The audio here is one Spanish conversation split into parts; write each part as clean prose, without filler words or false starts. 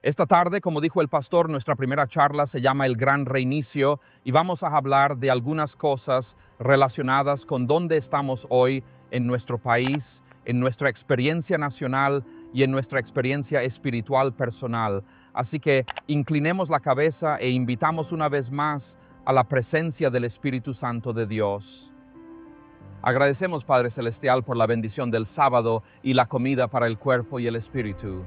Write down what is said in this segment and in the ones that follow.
Esta tarde, como dijo el pastor, nuestra primera charla se llama El Gran Reinicio y vamos a hablar de algunas cosas relacionadas con dónde estamos hoy en nuestro país, en nuestra experiencia nacional y en nuestra experiencia espiritual personal. Así que inclinemos la cabeza e invitamos una vez más a la presencia del Espíritu Santo de Dios. Agradecemos, Padre Celestial, por la bendición del sábado y la comida para el cuerpo y el espíritu.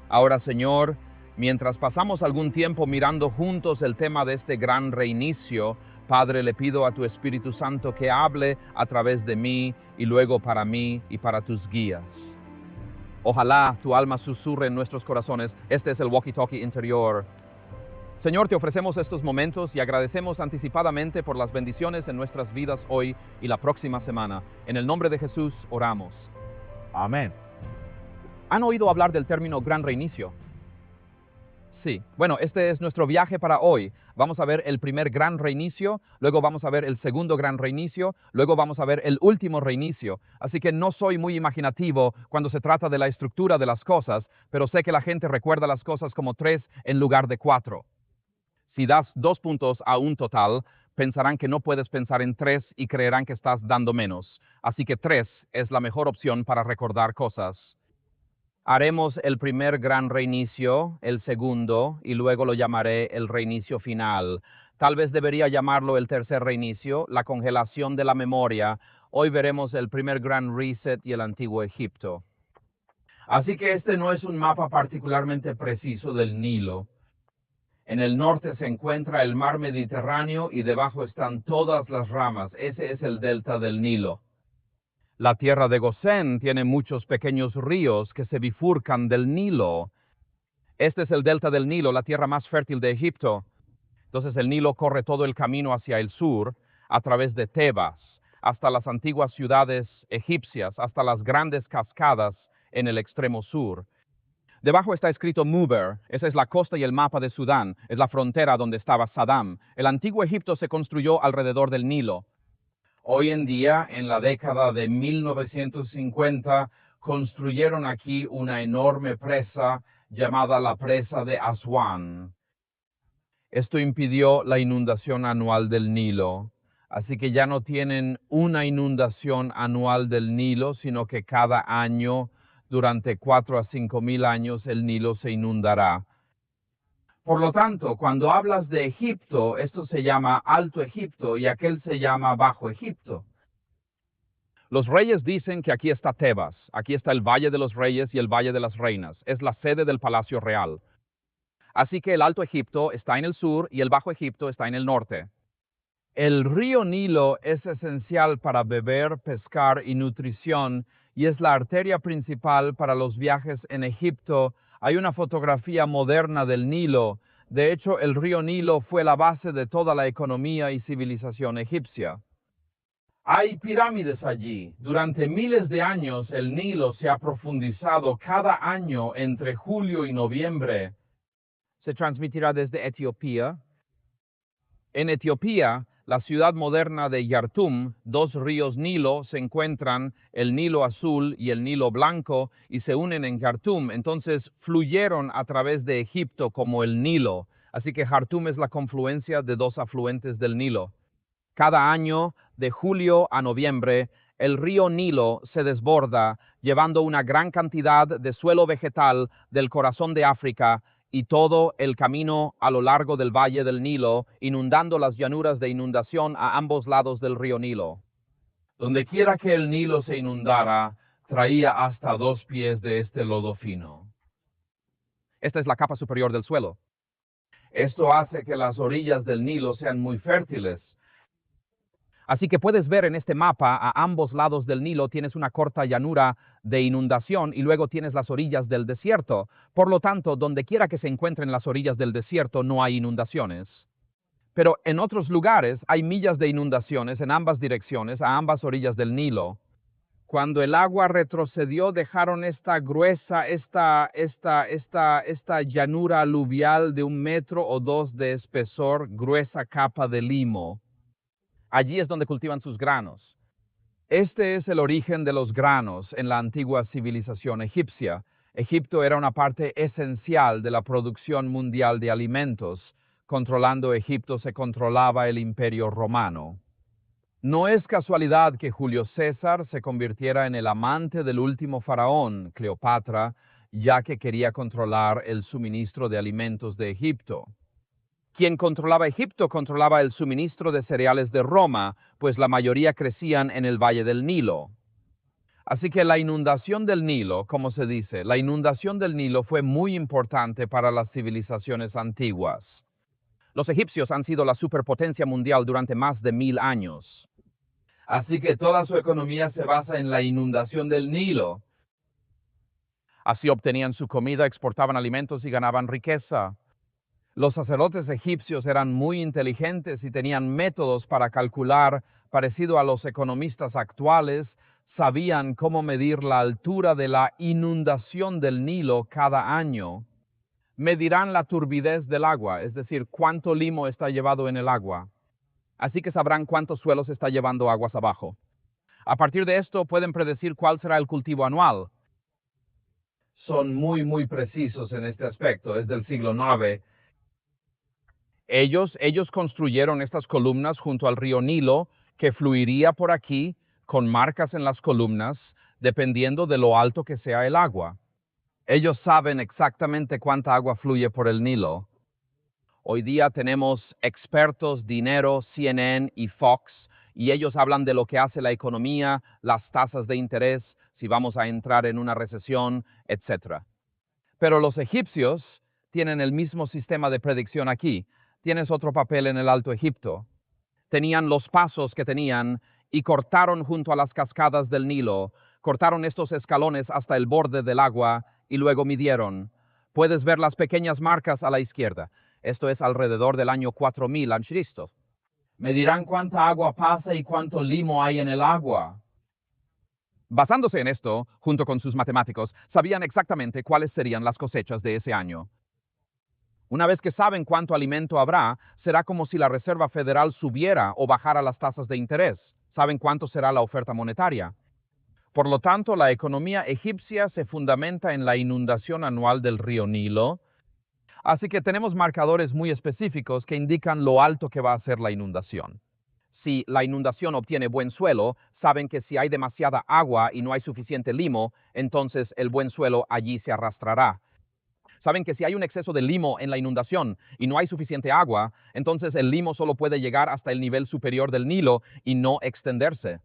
Ahora, Señor, mientras pasamos algún tiempo mirando juntos el tema de este gran reinicio, Padre, le pido a tu Espíritu Santo que hable a través de mí y luego para mí y para tus guías. Ojalá tu alma susurre en nuestros corazones. Este es el walkie-talkie interior. Señor, te ofrecemos estos momentos y agradecemos anticipadamente por las bendiciones en nuestras vidas hoy y la próxima semana. En el nombre de Jesús oramos. Amén. ¿Han oído hablar del término gran reinicio? Sí. Bueno, este es nuestro viaje para hoy. Vamos a ver el primer gran reinicio, luego vamos a ver el segundo gran reinicio, luego vamos a ver el último reinicio. Así que no soy muy imaginativo cuando se trata de la estructura de las cosas, pero sé que la gente recuerda las cosas como 3 en lugar de 4. Si das 2 puntos a un total, pensarán que no puedes pensar en 3 y creerán que estás dando menos. Así que 3 es la mejor opción para recordar cosas. Haremos el primer gran reinicio, el segundo, y luego lo llamaré el reinicio final. Tal vez debería llamarlo el tercer reinicio, la congelación de la memoria. Hoy veremos el primer gran reset y el antiguo Egipto. Así que este no es un mapa particularmente preciso del Nilo. En el norte se encuentra el mar Mediterráneo y debajo están todas las ramas. Ese es el delta del Nilo. La tierra de Gosén tiene muchos pequeños ríos que se bifurcan del Nilo. Este es el delta del Nilo, la tierra más fértil de Egipto. Entonces el Nilo corre todo el camino hacia el sur, a través de Tebas, hasta las antiguas ciudades egipcias, hasta las grandes cascadas en el extremo sur. Debajo está escrito Muber, esa es la costa y el mapa de Sudán, es la frontera donde estaba Saddam. El antiguo Egipto se construyó alrededor del Nilo. Hoy en día, en la década de 1950, construyeron aquí una enorme presa llamada la presa de Aswan. Esto impidió la inundación anual del Nilo, así que ya no tienen una inundación anual del Nilo, sino que cada año, durante 4 a 5 mil años, el Nilo se inundará. Por lo tanto, cuando hablas de Egipto, esto se llama Alto Egipto y aquel se llama Bajo Egipto. Los reyes dicen que aquí está Tebas, aquí está el Valle de los Reyes y el Valle de las Reinas, es la sede del Palacio Real. Así que el Alto Egipto está en el sur y el Bajo Egipto está en el norte. El río Nilo es esencial para beber, pescar y nutrición y es la arteria principal para los viajes en Egipto. Hay una fotografía moderna del Nilo. De hecho, el río Nilo fue la base de toda la economía y civilización egipcia. Hay pirámides allí. Durante miles de años el Nilo se ha profundizado cada año entre julio y noviembre. Se transmitirá desde Etiopía. En Etiopía, la ciudad moderna de Yartum, 2 ríos Nilo se encuentran, el Nilo azul y el Nilo blanco, y se unen en Yartum. Entonces fluyeron a través de Egipto como el Nilo. Así que Jartum es la confluencia de 2 afluentes del Nilo. Cada año, de julio a noviembre, el río Nilo se desborda, llevando una gran cantidad de suelo vegetal del corazón de África y todo el camino a lo largo del valle del Nilo, inundando las llanuras de inundación a ambos lados del río Nilo. Donde quiera que el Nilo se inundara, traía hasta 2 pies de este lodo fino. Esta es la capa superior del suelo. Esto hace que las orillas del Nilo sean muy fértiles. Así que puedes ver en este mapa, a ambos lados del Nilo tienes una corta llanura de inundación y luego tienes las orillas del desierto. Por lo tanto, donde quiera que se encuentren las orillas del desierto no hay inundaciones. Pero en otros lugares hay millas de inundaciones en ambas direcciones, a ambas orillas del Nilo. Cuando el agua retrocedió, dejaron esta gruesa, esta llanura aluvial de 1 metro o 2 de espesor, gruesa capa de limo. Allí es donde cultivan sus granos. Este es el origen de los granos en la antigua civilización egipcia. Egipto era una parte esencial de la producción mundial de alimentos. Controlando Egipto se controlaba el Imperio Romano. No es casualidad que Julio César se convirtiera en el amante del último faraón, Cleopatra, ya que quería controlar el suministro de alimentos de Egipto. Quien controlaba Egipto controlaba el suministro de cereales de Roma, pues la mayoría crecían en el valle del Nilo. Así que la inundación del Nilo, como se dice, la inundación del Nilo fue muy importante para las civilizaciones antiguas. Los egipcios han sido la superpotencia mundial durante más de 1000 años. Así que toda su economía se basa en la inundación del Nilo. Así obtenían su comida, exportaban alimentos y ganaban riqueza. Los sacerdotes egipcios eran muy inteligentes y tenían métodos para calcular, parecido a los economistas actuales, sabían cómo medir la altura de la inundación del Nilo cada año. Medirán la turbidez del agua, es decir, cuánto limo está llevado en el agua. Así que sabrán cuántos suelos está llevando aguas abajo. A partir de esto pueden predecir cuál será el cultivo anual. Son muy precisos en este aspecto, es del siglo IX. Ellos construyeron estas columnas junto al río Nilo, que fluiría por aquí con marcas en las columnas, dependiendo de lo alto que sea el agua. Ellos saben exactamente cuánta agua fluye por el Nilo. Hoy día tenemos expertos, dinero, CNN y Fox, y ellos hablan de lo que hace la economía, las tasas de interés, si vamos a entrar en una recesión, etc. Pero los egipcios tienen el mismo sistema de predicción aquí. Tienes otro papel en el Alto Egipto. Tenían los pasos que tenían y cortaron junto a las cascadas del Nilo, cortaron estos escalones hasta el borde del agua y luego midieron. Puedes ver las pequeñas marcas a la izquierda. Esto es alrededor del año 4000 a.C. Medirán cuánta agua pasa y cuánto limo hay en el agua. Basándose en esto, junto con sus matemáticos, sabían exactamente cuáles serían las cosechas de ese año. Una vez que saben cuánto alimento habrá, será como si la Reserva Federal subiera o bajara las tasas de interés. Saben cuánto será la oferta monetaria. Por lo tanto, la economía egipcia se fundamenta en la inundación anual del río Nilo. Así que tenemos marcadores muy específicos que indican lo alto que va a ser la inundación. Si la inundación obtiene buen suelo, saben que si hay demasiada agua y no hay suficiente limo, entonces el buen suelo allí se arrastrará. Saben que si hay un exceso de limo en la inundación y no hay suficiente agua, entonces el limo solo puede llegar hasta el nivel superior del Nilo y no extenderse.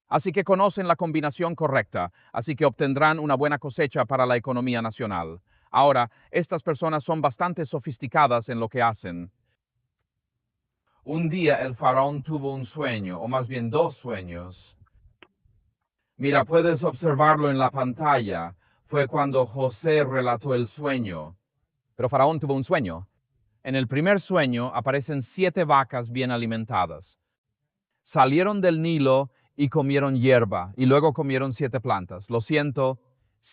Así que conocen la combinación correcta, así que obtendrán una buena cosecha para la economía nacional. Ahora, estas personas son bastante sofisticadas en lo que hacen. Un día el faraón tuvo un sueño, o más bien dos sueños. Mira, puedes observarlo en la pantalla. Fue cuando José relató el sueño. Pero faraón tuvo un sueño. En el primer sueño aparecen 7 vacas bien alimentadas. Salieron del Nilo y comieron hierba, y luego comieron 7 plantas. Lo siento,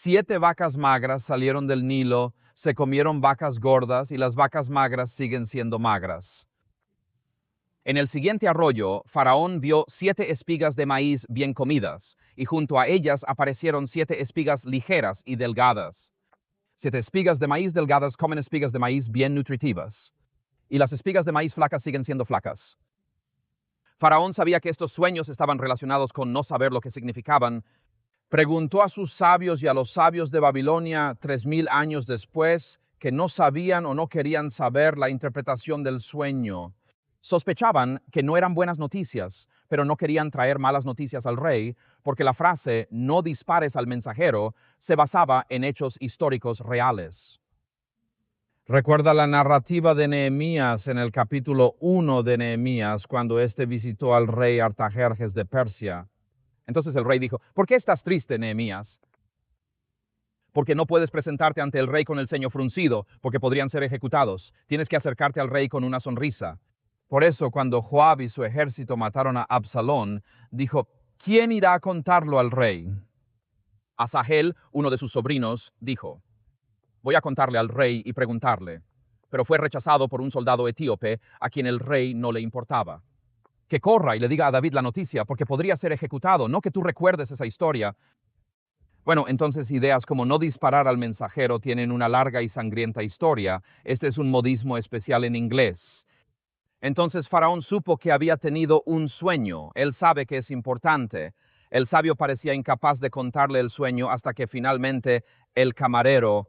7 vacas magras salieron del Nilo, se comieron vacas gordas, y las vacas magras siguen siendo magras. En el siguiente arroyo, Faraón vio 7 espigas de maíz bien comidas, y junto a ellas aparecieron 7 espigas ligeras y delgadas. 7 espigas de maíz delgadas comen espigas de maíz bien nutritivas, y las espigas de maíz flacas siguen siendo flacas. Faraón sabía que estos sueños estaban relacionados con no saber lo que significaban. Preguntó a sus sabios y a los sabios de Babilonia 3000 años después, que no sabían o no querían saber la interpretación del sueño. Sospechaban que no eran buenas noticias, pero no querían traer malas noticias al rey, porque la frase "no dispares al mensajero" se basaba en hechos históricos reales. Recuerda la narrativa de Nehemías en el capítulo 1 de Nehemías, cuando éste visitó al rey Artajerjes de Persia. Entonces el rey dijo: ¿por qué estás triste, Nehemías? Porque no puedes presentarte ante el rey con el ceño fruncido, porque podrían ser ejecutados. Tienes que acercarte al rey con una sonrisa. Por eso, cuando Joab y su ejército mataron a Absalón, dijo: ¿quién irá a contarlo al rey? Asahel, uno de sus sobrinos, dijo: voy a contarle al rey y preguntarle. Pero fue rechazado por un soldado etíope a quien el rey no le importaba. Que corra y le diga a David la noticia, porque podría ser ejecutado. No que tú recuerdes esa historia. Bueno, entonces ideas como no disparar al mensajero tienen una larga y sangrienta historia. Este es un modismo especial en inglés. Entonces Faraón supo que había tenido un sueño. Él sabe que es importante. El sabio parecía incapaz de contarle el sueño hasta que finalmente el camarero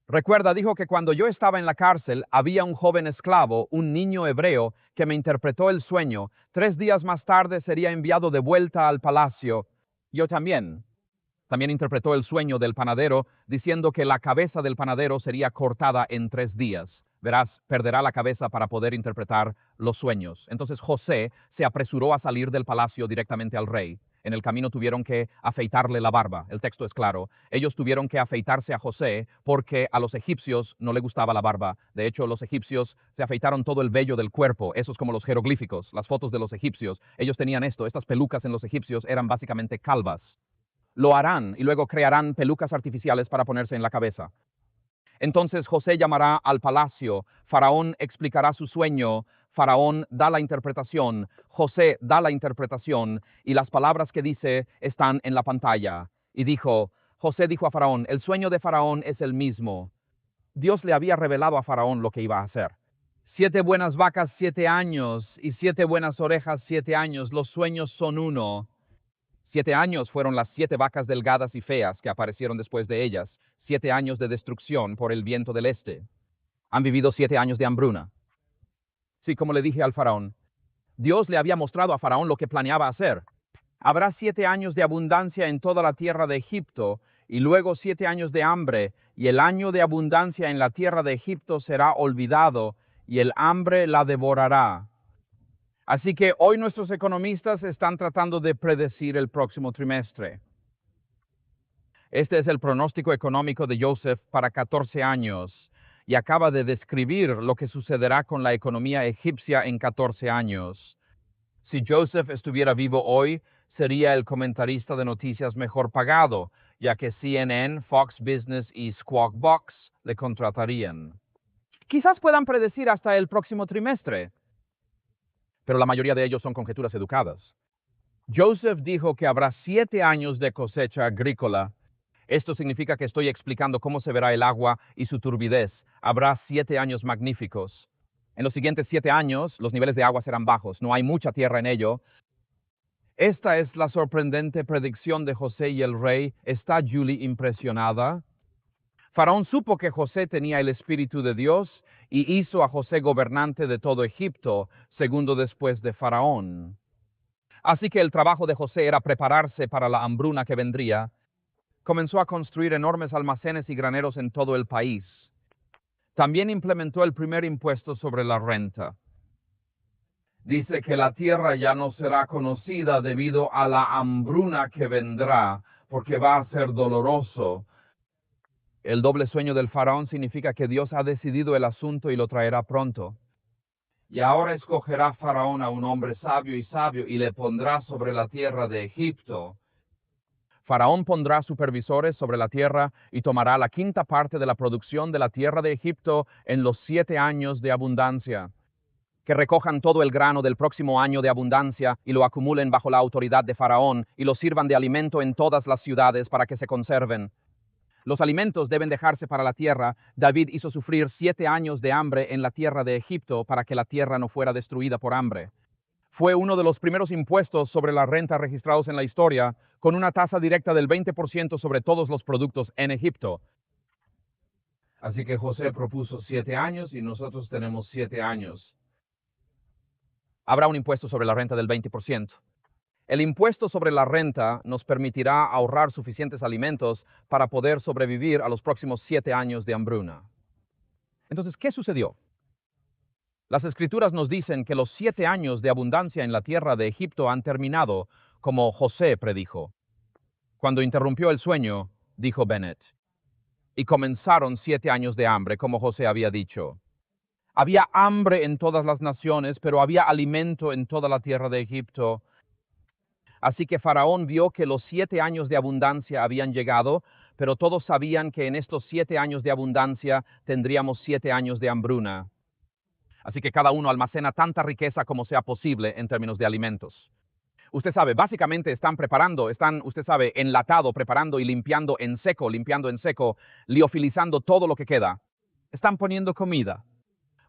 recuerda, dijo que cuando yo estaba en la cárcel había un joven esclavo, un niño hebreo, que me interpretó el sueño. 3 días más tarde sería enviado de vuelta al palacio. Yo también. También interpretó el sueño del panadero, diciendo que la cabeza del panadero sería cortada en 3 días. Verás, perderá la cabeza para poder interpretar los sueños. Entonces José se apresuró a salir del palacio directamente al rey. En el camino tuvieron que afeitarle la barba. El texto es claro. Ellos tuvieron que afeitarse a José porque a los egipcios no le gustaba la barba. De hecho, los egipcios se afeitaron todo el vello del cuerpo. Eso es como los jeroglíficos, las fotos de los egipcios. Ellos tenían esto. Estas pelucas en los egipcios eran básicamente calvas. Lo harán y luego crearán pelucas artificiales para ponerse en la cabeza. Entonces José llamará al palacio, Faraón explicará su sueño, Faraón da la interpretación, José da la interpretación y las palabras que dice están en la pantalla. Y dijo, José dijo a Faraón, el sueño de Faraón es el mismo. Dios le había revelado a Faraón lo que iba a hacer. 7 buenas vacas, 7 años, y 7 buenas orejas, 7 años. Los sueños son uno. 7 años fueron las 7 vacas delgadas y feas que aparecieron después de ellas. 7 años de destrucción por el viento del este. Han vivido 7 años de hambruna. Sí, como le dije al faraón, Dios le había mostrado a Faraón lo que planeaba hacer. Habrá 7 años de abundancia en toda la tierra de Egipto, y luego 7 años de hambre, y el año de abundancia en la tierra de Egipto será olvidado, y el hambre la devorará. Así que hoy nuestros economistas están tratando de predecir el próximo trimestre. Este es el pronóstico económico de Joseph para 14 años y acaba de describir lo que sucederá con la economía egipcia en 14 años. Si Joseph estuviera vivo hoy, sería el comentarista de noticias mejor pagado, ya que CNN, Fox Business y Squawk Box le contratarían. Quizás puedan predecir hasta el próximo trimestre, pero la mayoría de ellos son conjeturas educadas. Joseph dijo que habrá 7 años de cosecha agrícola. Esto significa que estoy explicando cómo se verá el agua y su turbidez. Habrá 7 años magníficos. En los siguientes 7 años, los niveles de agua serán bajos. No hay mucha tierra en ello. Esta es la sorprendente predicción de José y el rey. ¿Está Julie impresionada? Faraón supo que José tenía el Espíritu de Dios y hizo a José gobernante de todo Egipto, segundo después de Faraón. Así que el trabajo de José era prepararse para la hambruna que vendría. Comenzó a construir enormes almacenes y graneros en todo el país. También implementó el primer impuesto sobre la renta. Dice que la tierra ya no será conocida debido a la hambruna que vendrá, porque va a ser doloroso. El doble sueño del faraón significa que Dios ha decidido el asunto y lo traerá pronto. Y ahora escogerá Faraón a un hombre sabio y le pondrá sobre la tierra de Egipto. Faraón pondrá supervisores sobre la tierra y tomará la quinta parte de la producción de la tierra de Egipto en los 7 años de abundancia. Que recojan todo el grano del próximo año de abundancia y lo acumulen bajo la autoridad de Faraón y lo sirvan de alimento en todas las ciudades para que se conserven. Los alimentos deben dejarse para la tierra. David hizo sufrir 7 años de hambre en la tierra de Egipto para que la tierra no fuera destruida por hambre. Fue uno de los primeros impuestos sobre la renta registrados en la historia, con una tasa directa del 20% sobre todos los productos en Egipto. Así que José propuso 7 años y nosotros tenemos 7 años. Habrá un impuesto sobre la renta del 20%. El impuesto sobre la renta nos permitirá ahorrar suficientes alimentos para poder sobrevivir a los próximos 7 años de hambruna. Entonces, ¿qué sucedió? Las Escrituras nos dicen que los 7 años de abundancia en la tierra de Egipto han terminado, como José predijo. Cuando interrumpió el sueño, dijo Bennett, y comenzaron 7 años de hambre, como José había dicho. Había hambre en todas las naciones, pero había alimento en toda la tierra de Egipto. Así que Faraón vio que los 7 años de abundancia habían llegado, pero todos sabían que en estos 7 años de abundancia tendríamos 7 años de hambruna. Así que cada uno almacena tanta riqueza como sea posible en términos de alimentos. Usted sabe, básicamente están preparando, están, usted sabe, enlatado, preparando y limpiando en seco, liofilizando todo lo que queda. Están poniendo comida.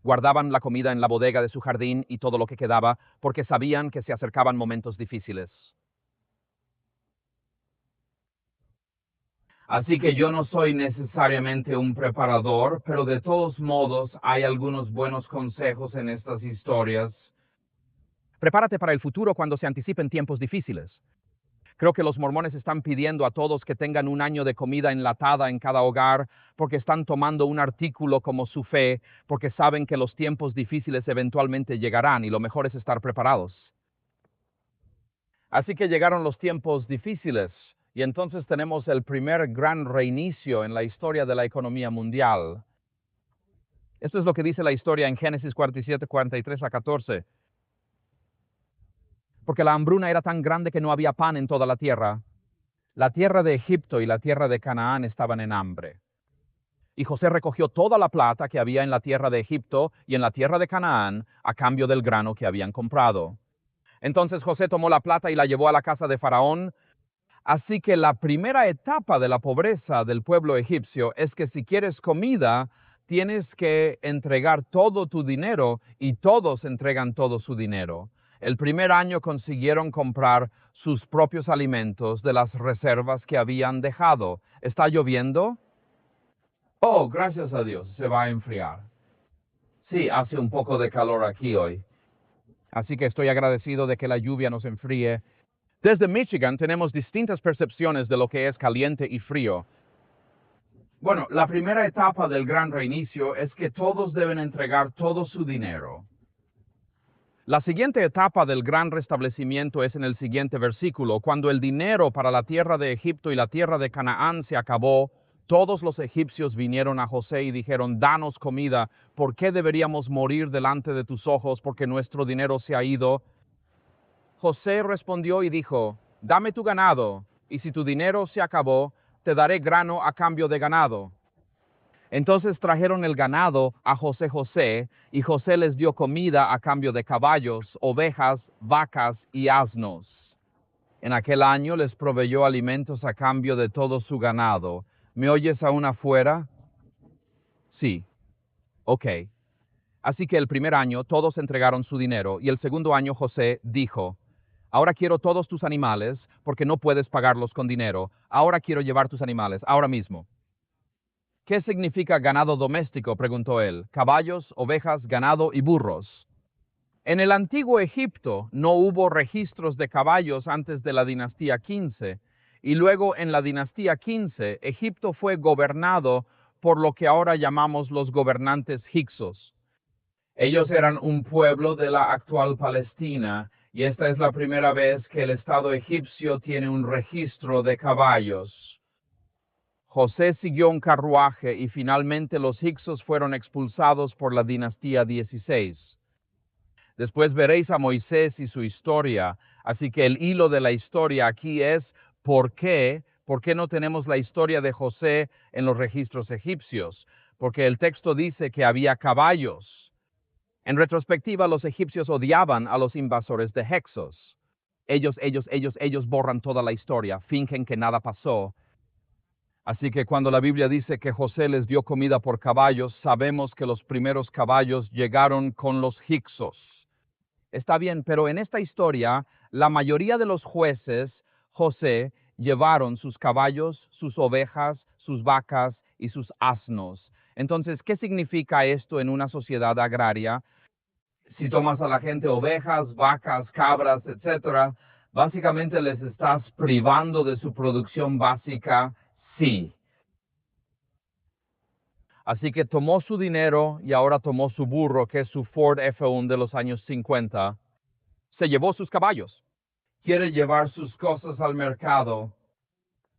Guardaban la comida en la bodega de su jardín y todo lo que quedaba porque sabían que se acercaban momentos difíciles. Así que yo no soy necesariamente un preparador, pero de todos modos hay algunos buenos consejos en estas historias. Prepárate para el futuro cuando se anticipen tiempos difíciles. Creo que los mormones están pidiendo a todos que tengan un año de comida enlatada en cada hogar, porque están tomando un artículo como su fe, porque saben que los tiempos difíciles eventualmente llegarán y lo mejor es estar preparados. Así que llegaron los tiempos difíciles y entonces tenemos el primer gran reinicio en la historia de la economía mundial. Esto es lo que dice la historia en Génesis 47, 43 a 14. Porque la hambruna era tan grande que no había pan en toda la tierra de Egipto y la tierra de Canaán estaban en hambre. Y José recogió toda la plata que había en la tierra de Egipto y en la tierra de Canaán a cambio del grano que habían comprado. Entonces José tomó la plata y la llevó a la casa de Faraón. Así que la primera etapa de la pobreza del pueblo egipcio es que si quieres comida, tienes que entregar todo tu dinero y todos entregan todo su dinero. El primer año consiguieron comprar sus propios alimentos de las reservas que habían dejado. ¿Está lloviendo? Oh, gracias a Dios, se va a enfriar. Sí, hace un poco de calor aquí hoy. Así que estoy agradecido de que la lluvia nos enfríe. Desde Michigan tenemos distintas percepciones de lo que es caliente y frío. Bueno, la primera etapa del gran reinicio es que todos deben entregar todo su dinero. La siguiente etapa del gran restablecimiento es en el siguiente versículo. Cuando el dinero para la tierra de Egipto y la tierra de Canaán se acabó, todos los egipcios vinieron a José y dijeron, danos comida, ¿por qué deberíamos morir delante de tus ojos porque nuestro dinero se ha ido? José respondió y dijo, dame tu ganado, y si tu dinero se acabó, te daré grano a cambio de ganado. Entonces trajeron el ganado a José, y José les dio comida a cambio de caballos, ovejas, vacas y asnos. En aquel año les proveyó alimentos a cambio de todo su ganado. ¿Me oyes aún afuera? Sí. Ok. Así que el primer año todos entregaron su dinero, y el segundo año José dijo, ahora quiero todos tus animales, porque no puedes pagarlos con dinero. Ahora quiero llevar tus animales, ahora mismo. ¿Qué significa ganado doméstico?, preguntó él. Caballos, ovejas, ganado y burros. En el antiguo Egipto no hubo registros de caballos antes de la dinastía 15, y luego en la dinastía 15, Egipto fue gobernado por lo que ahora llamamos los gobernantes hicsos. Ellos eran un pueblo de la actual Palestina, y esta es la primera vez que el Estado egipcio tiene un registro de caballos. José siguió un carruaje y finalmente los hicsos fueron expulsados por la dinastía 16. Después veréis a Moisés y su historia, así que el hilo de la historia aquí es ¿por qué no tenemos la historia de José en los registros egipcios? Porque el texto dice que había caballos. En retrospectiva, los egipcios odiaban a los invasores de Hexos. Ellos borran toda la historia, fingen que nada pasó. Así que cuando la Biblia dice que José les dio comida por caballos, sabemos que los primeros caballos llegaron con los hicsos. Está bien, pero en esta historia, la mayoría de los jueces, José, llevaron sus caballos, sus ovejas, sus vacas y sus asnos. Entonces, ¿qué significa esto en una sociedad agraria? Si tomas a la gente ovejas, vacas, cabras, etcétera, básicamente les estás privando de su producción básica, sí. Así que tomó su dinero y ahora tomó su burro, que es su Ford F1 de los años 50. Se llevó sus caballos. Quiere llevar sus cosas al mercado.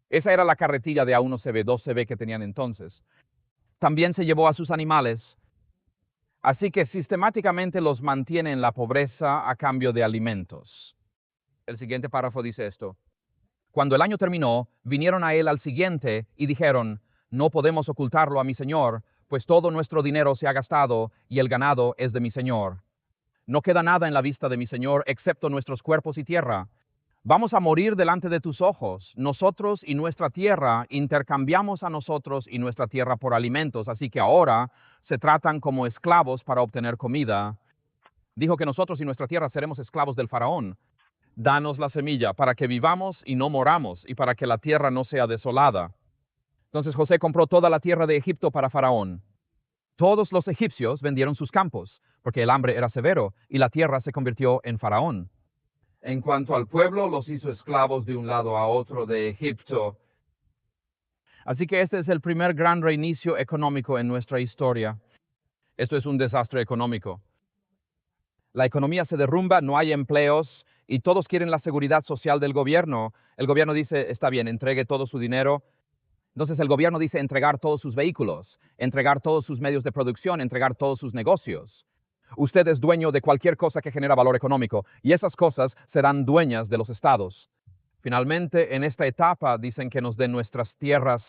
Esa era la carretilla de A1CB, 2CB que tenían entonces. También se llevó a sus animales. Así que sistemáticamente los mantiene en la pobreza a cambio de alimentos. El siguiente párrafo dice esto. Cuando el año terminó, vinieron a él al siguiente y dijeron, no podemos ocultarlo a mi señor, pues todo nuestro dinero se ha gastado y el ganado es de mi señor. No queda nada en la vista de mi señor excepto nuestros cuerpos y tierra. Vamos a morir delante de tus ojos. Nosotros y nuestra tierra intercambiamos a nosotros y nuestra tierra por alimentos, así que ahora se tratan como esclavos para obtener comida. Dijo que nosotros y nuestra tierra seremos esclavos del faraón. Danos la semilla para que vivamos y no moramos, y para que la tierra no sea desolada. Entonces José compró toda la tierra de Egipto para faraón. Todos los egipcios vendieron sus campos, porque el hambre era severo, y la tierra se convirtió en faraón. En cuanto al pueblo, los hizo esclavos de un lado a otro de Egipto. Así que este es el primer gran reinicio económico en nuestra historia. Esto es un desastre económico. La economía se derrumba, no hay empleos y todos quieren la seguridad social del gobierno. El gobierno dice, está bien, entregue todo su dinero. Entonces el gobierno dice entregar todos sus vehículos, entregar todos sus medios de producción, entregar todos sus negocios. Usted es dueño de cualquier cosa que genera valor económico y esas cosas serán dueñas de los estados. Finalmente, en esta etapa dicen que nos den nuestras tierras,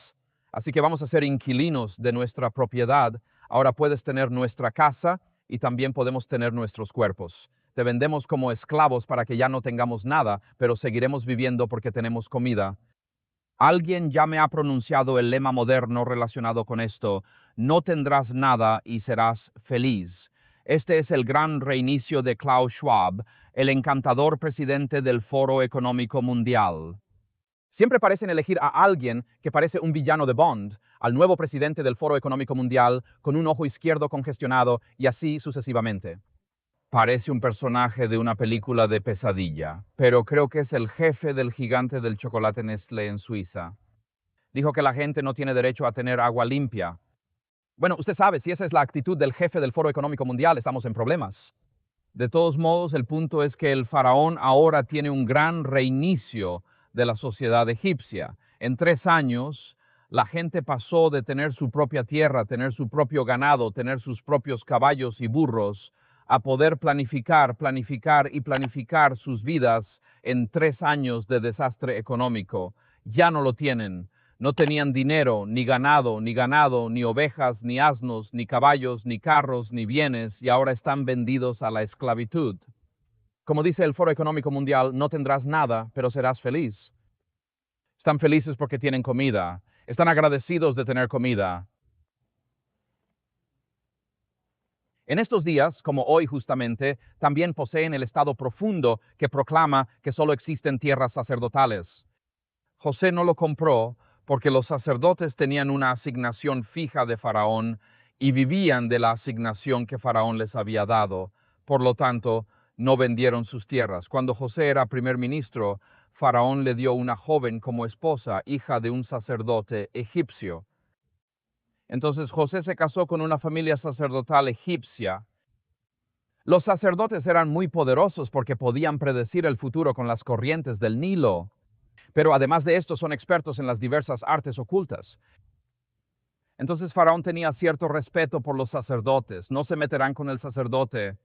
así que vamos a ser inquilinos de nuestra propiedad. Ahora puedes tener nuestra casa y también podemos tener nuestros cuerpos. Te vendemos como esclavos para que ya no tengamos nada, pero seguiremos viviendo porque tenemos comida. Alguien ya me ha pronunciado el lema moderno relacionado con esto: no tendrás nada y serás feliz. Este es el gran reinicio de Klaus Schwab, el encantador presidente del Foro Económico Mundial. Siempre parecen elegir a alguien que parece un villano de Bond, al nuevo presidente del Foro Económico Mundial, con un ojo izquierdo congestionado, y así sucesivamente. Parece un personaje de una película de pesadilla, pero creo que es el jefe del gigante del chocolate Nestlé en Suiza. Dijo que la gente no tiene derecho a tener agua limpia. Bueno, usted sabe, si esa es la actitud del jefe del Foro Económico Mundial, estamos en problemas. De todos modos, el punto es que el faraón ahora tiene un gran reinicio de la sociedad egipcia. En 3 años, la gente pasó de tener su propia tierra, tener su propio ganado, tener sus propios caballos y burros, a poder planificar y planificar sus vidas en 3 años de desastre económico. Ya no lo tienen. No tenían dinero, ni ganado, ni ovejas, ni asnos, ni caballos, ni carros, ni bienes, y ahora están vendidos a la esclavitud. Como dice el Foro Económico Mundial, no tendrás nada, pero serás feliz. Están felices porque tienen comida. Están agradecidos de tener comida. En estos días, como hoy justamente, también poseen el estado profundo que proclama que solo existen tierras sacerdotales. José no lo compró porque los sacerdotes tenían una asignación fija de Faraón y vivían de la asignación que Faraón les había dado. Por lo tanto, no vendieron sus tierras. Cuando José era primer ministro, Faraón le dio una joven como esposa, hija de un sacerdote egipcio. Entonces José se casó con una familia sacerdotal egipcia. Los sacerdotes eran muy poderosos porque podían predecir el futuro con las corrientes del Nilo. Pero además de esto son expertos en las diversas artes ocultas. Entonces Faraón tenía cierto respeto por los sacerdotes. No se meterán con el sacerdote.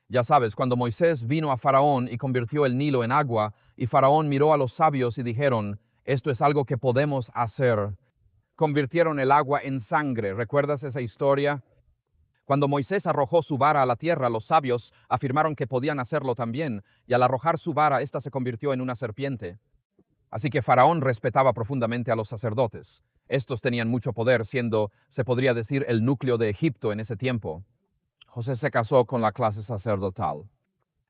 Ya sabes, cuando Moisés vino a Faraón y convirtió el Nilo en agua, y Faraón miró a los sabios y dijeron, esto es algo que podemos hacer. Convirtieron el agua en sangre. ¿Recuerdas esa historia? Cuando Moisés arrojó su vara a la tierra, los sabios afirmaron que podían hacerlo también, y al arrojar su vara, ésta se convirtió en una serpiente. Así que Faraón respetaba profundamente a los sacerdotes. Estos tenían mucho poder, siendo, se podría decir, el núcleo de Egipto en ese tiempo. José se casó con la clase sacerdotal.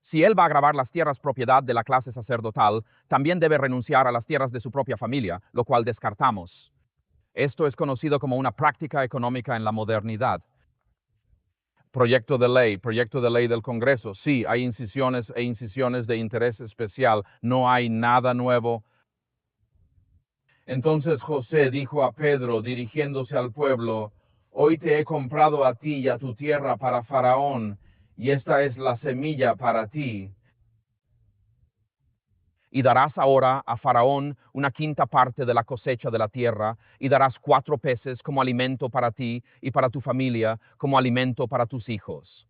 Si él va a grabar las tierras propiedad de la clase sacerdotal, también debe renunciar a las tierras de su propia familia, lo cual descartamos. Esto es conocido como una práctica económica en la modernidad. Proyecto de ley del Congreso. Sí, hay incisiones e incisiones de interés especial. No hay nada nuevo. Entonces José dijo a Pedro, dirigiéndose al pueblo, hoy te he comprado a ti y a tu tierra para Faraón, y esta es la semilla para ti. Y darás ahora a Faraón una quinta parte de la cosecha de la tierra, y darás 4 peces como alimento para ti y para tu familia, como alimento para tus hijos.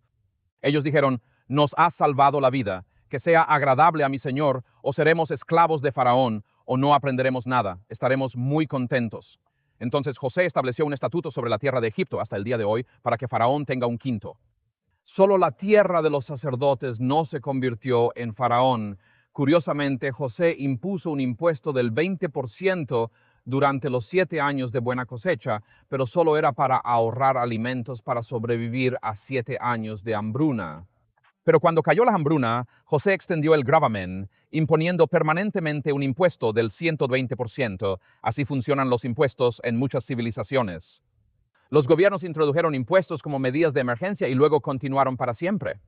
Ellos dijeron, nos has salvado la vida, que sea agradable a mi señor, o seremos esclavos de Faraón, o no aprenderemos nada, estaremos muy contentos. Entonces José estableció un estatuto sobre la tierra de Egipto hasta el día de hoy, para que Faraón tenga un quinto. Solo la tierra de los sacerdotes no se convirtió en Faraón. Curiosamente, José impuso un impuesto del 20% durante los 7 años de buena cosecha, pero solo era para ahorrar alimentos para sobrevivir a 7 años de hambruna. Pero cuando cayó la hambruna, José extendió el gravamen, imponiendo permanentemente un impuesto del 120%. Así funcionan los impuestos en muchas civilizaciones. Los gobiernos introdujeron impuestos como medidas de emergencia y luego continuaron para siempre.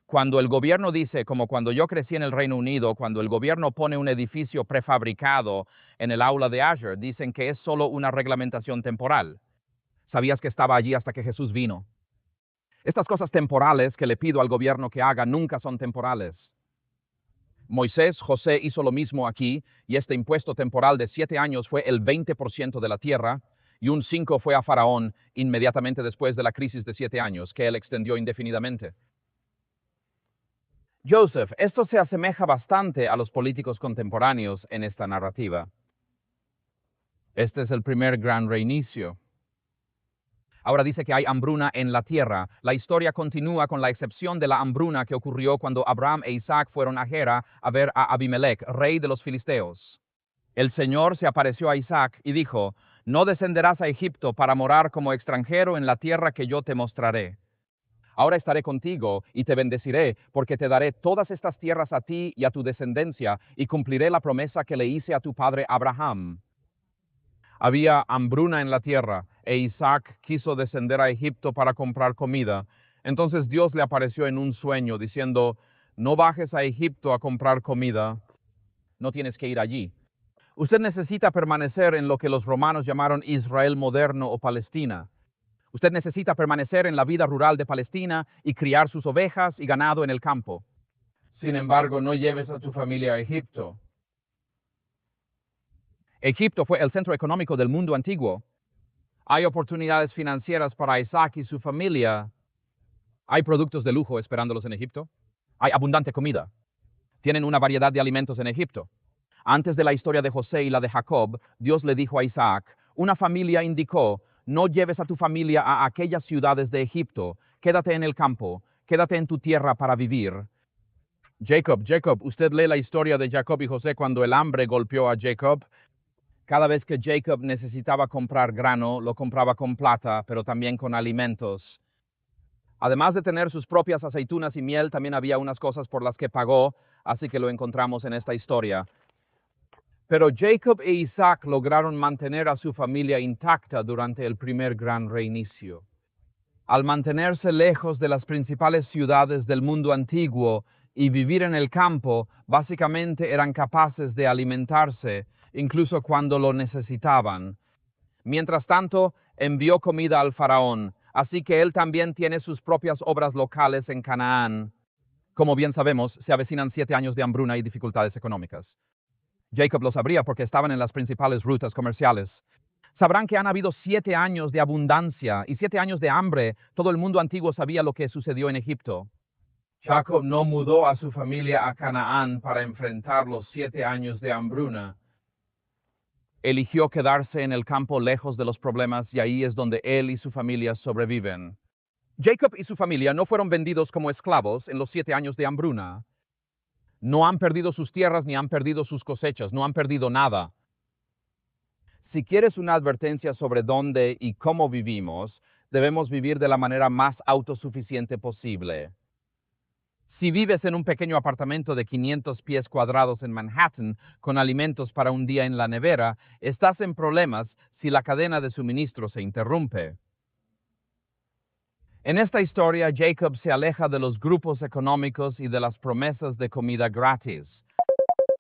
Cuando el gobierno dice, como cuando yo crecí en el Reino Unido, cuando el gobierno pone un edificio prefabricado en el aula de Azure, dicen que es solo una reglamentación temporal. ¿Sabías que estaba allí hasta que Jesús vino? Estas cosas temporales que le pido al gobierno que haga nunca son temporales. Moisés, José hizo lo mismo aquí, y este impuesto temporal de 7 años fue el 20% de la tierra, y un 5 fue a Faraón inmediatamente después de la crisis de 7 años, que él extendió indefinidamente. Joseph, esto se asemeja bastante a los políticos contemporáneos en esta narrativa. Este es el primer gran reinicio. Ahora dice que hay hambruna en la tierra. La historia continúa con la excepción de la hambruna que ocurrió cuando Abraham e Isaac fueron a Gera a ver a Abimelech, rey de los filisteos. El Señor se apareció a Isaac y dijo, no descenderás a Egipto para morar como extranjero en la tierra que yo te mostraré. Ahora estaré contigo y te bendeciré, porque te daré todas estas tierras a ti y a tu descendencia, y cumpliré la promesa que le hice a tu padre Abraham. Había hambruna en la tierra, e Isaac quiso descender a Egipto para comprar comida. Entonces Dios le apareció en un sueño, diciendo, no bajes a Egipto a comprar comida, no tienes que ir allí. Usted necesita permanecer en lo que los romanos llamaron Israel moderno o Palestina. Usted necesita permanecer en la vida rural de Palestina y criar sus ovejas y ganado en el campo. Sin embargo, no lleves a tu familia a Egipto. Egipto fue el centro económico del mundo antiguo. Hay oportunidades financieras para Isaac y su familia. Hay productos de lujo esperándolos en Egipto. Hay abundante comida. Tienen una variedad de alimentos en Egipto. Antes de la historia de José y la de Jacob, Dios le dijo a Isaac, una familia indicó, no lleves a tu familia a aquellas ciudades de Egipto, quédate en el campo, quédate en tu tierra para vivir. Jacob, usted lee la historia de Jacob y José cuando el hambre golpeó a Jacob. Cada vez que Jacob necesitaba comprar grano, lo compraba con plata, pero también con alimentos. Además de tener sus propias aceitunas y miel, también había unas cosas por las que pagó, así que lo encontramos en esta historia. Pero Jacob e Isaac lograron mantener a su familia intacta durante el primer gran reinicio. Al mantenerse lejos de las principales ciudades del mundo antiguo y vivir en el campo, básicamente eran capaces de alimentarse, incluso cuando lo necesitaban. Mientras tanto, envió comida al faraón, así que él también tiene sus propias obras locales en Canaán. Como bien sabemos, se avecinan 7 años de hambruna y dificultades económicas. Jacob lo sabría porque estaban en las principales rutas comerciales. Sabrán que han habido 7 años de abundancia y 7 años de hambre. Todo el mundo antiguo sabía lo que sucedió en Egipto. Jacob no mudó a su familia a Canaán para enfrentar los 7 años de hambruna. Eligió quedarse en el campo lejos de los problemas y ahí es donde él y su familia sobreviven. Jacob y su familia no fueron vendidos como esclavos en los 7 años de hambruna. No han perdido sus tierras ni han perdido sus cosechas, no han perdido nada. Si quieres una advertencia sobre dónde y cómo vivimos, debemos vivir de la manera más autosuficiente posible. Si vives en un pequeño apartamento de 500 pies cuadrados en Manhattan con alimentos para un día en la nevera, estás en problemas si la cadena de suministro se interrumpe. En esta historia, Jacob se aleja de los grupos económicos y de las promesas de comida gratis.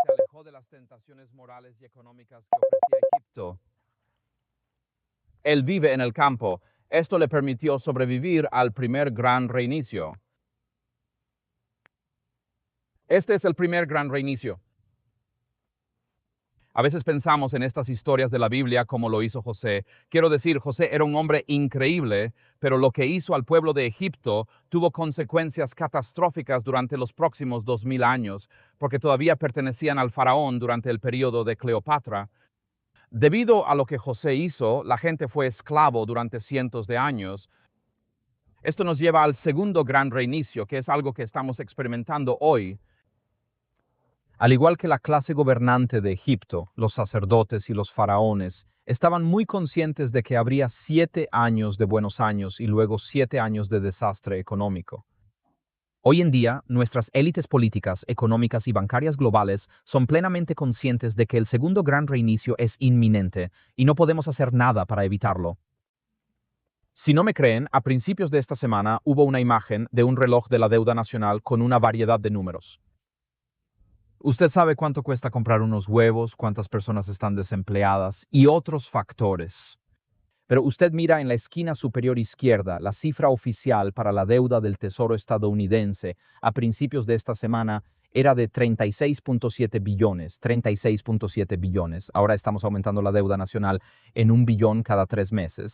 Se alejó de las tentaciones morales y económicas que ofrecía Egipto. Él vive en el campo. Esto le permitió sobrevivir al primer gran reinicio. Este es el primer gran reinicio. A veces pensamos en estas historias de la Biblia como lo hizo José. Quiero decir, José era un hombre increíble, pero lo que hizo al pueblo de Egipto tuvo consecuencias catastróficas durante los próximos 2000 años, porque todavía pertenecían al faraón durante el periodo de Cleopatra. Debido a lo que José hizo, la gente fue esclavo durante cientos de años. Esto nos lleva al segundo gran reinicio, que es algo que estamos experimentando hoy. Al igual que la clase gobernante de Egipto, los sacerdotes y los faraones estaban muy conscientes de que habría 7 años de buenos años y luego 7 años de desastre económico. Hoy en día, nuestras élites políticas, económicas y bancarias globales son plenamente conscientes de que el segundo gran reinicio es inminente y no podemos hacer nada para evitarlo. Si no me creen, a principios de esta semana hubo una imagen de un reloj de la deuda nacional con una variedad de números. Usted sabe cuánto cuesta comprar unos huevos, cuántas personas están desempleadas y otros factores. Pero usted mira en la esquina superior izquierda la cifra oficial para la deuda del Tesoro estadounidense a principios de esta semana era de 36.7 billones, 36.7 billones. Ahora estamos aumentando la deuda nacional en 1 billón cada 3 meses.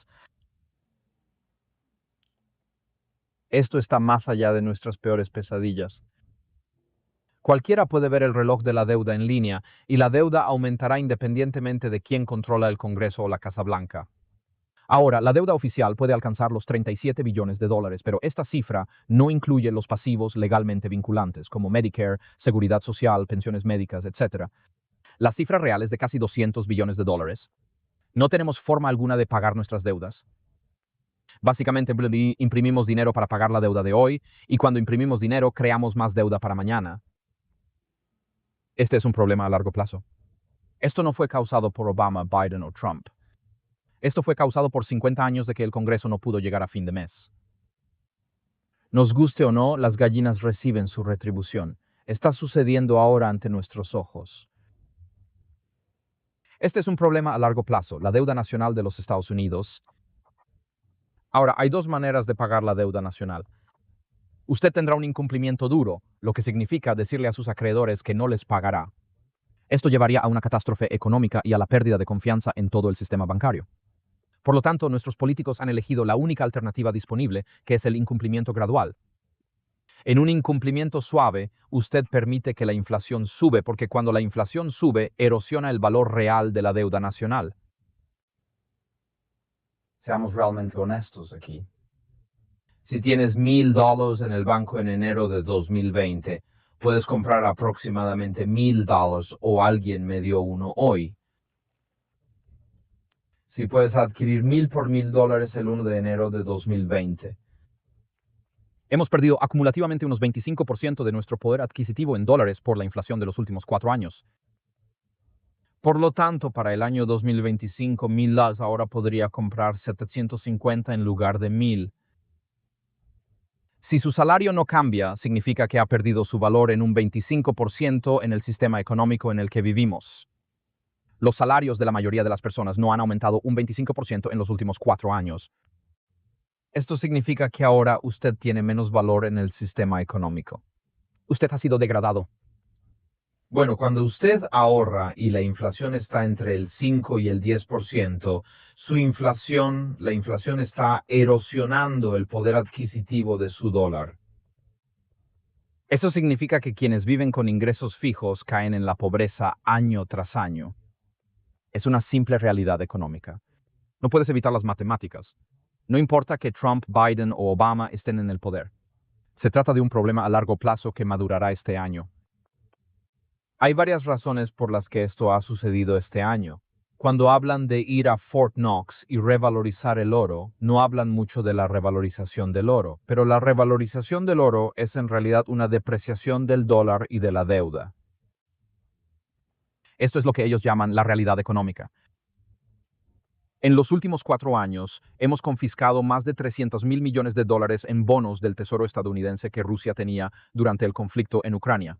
Esto está más allá de nuestras peores pesadillas. Cualquiera puede ver el reloj de la deuda en línea y la deuda aumentará independientemente de quién controla el Congreso o la Casa Blanca. Ahora, la deuda oficial puede alcanzar los 37 billones de dólares, pero esta cifra no incluye los pasivos legalmente vinculantes, como Medicare, seguridad social, pensiones médicas, etc. La cifra real es de casi 200 billones de dólares. No tenemos forma alguna de pagar nuestras deudas. Básicamente imprimimos dinero para pagar la deuda de hoy y cuando imprimimos dinero creamos más deuda para mañana. Este es un problema a largo plazo. Esto no fue causado por Obama, Biden o Trump. Esto fue causado por 50 años de que el Congreso no pudo llegar a fin de mes. Nos guste o no, las gallinas reciben su retribución. Está sucediendo ahora ante nuestros ojos. Este es un problema a largo plazo, la deuda nacional de los Estados Unidos. Ahora, hay dos maneras de pagar la deuda nacional. Usted tendrá un incumplimiento duro, lo que significa decirle a sus acreedores que no les pagará. Esto llevaría a una catástrofe económica y a la pérdida de confianza en todo el sistema bancario. Por lo tanto, nuestros políticos han elegido la única alternativa disponible, que es el incumplimiento gradual. En un incumplimiento suave, usted permite que la inflación sube, porque cuando la inflación sube, erosiona el valor real de la deuda nacional. Seamos realmente honestos aquí. Si tienes $1,000 en el banco en enero de 2020, puedes comprar aproximadamente $1,000 o alguien me dio uno hoy. Si puedes adquirir 1,000 por $1,000 el 1 de enero de 2020. Hemos perdido acumulativamente unos 25% de nuestro poder adquisitivo en dólares por la inflación de los últimos 4 años. Por lo tanto, para el año 2025, $1,000 ahora podría comprar 750 en lugar de 1,000. Si su salario no cambia, significa que ha perdido su valor en un 25% en el sistema económico en el que vivimos. Los salarios de la mayoría de las personas no han aumentado un 25% en los últimos 4 años. Esto significa que ahora usted tiene menos valor en el sistema económico. Usted ha sido degradado. Bueno, cuando usted ahorra y la inflación está entre el 5 y el 10%, la inflación está erosionando el poder adquisitivo de su dólar. Eso significa que quienes viven con ingresos fijos caen en la pobreza año tras año. Es una simple realidad económica. No puedes evitar las matemáticas. No importa que Trump, Biden o Obama estén en el poder. Se trata de un problema a largo plazo que madurará este año. Hay varias razones por las que esto ha sucedido este año. Cuando hablan de ir a Fort Knox y revalorizar el oro, no hablan mucho de la revalorización del oro, pero la revalorización del oro es en realidad una depreciación del dólar y de la deuda. Esto es lo que ellos llaman la realidad económica. En los últimos 4 años, hemos confiscado más de $300,000 millones en bonos del Tesoro estadounidense que Rusia tenía durante el conflicto en Ucrania.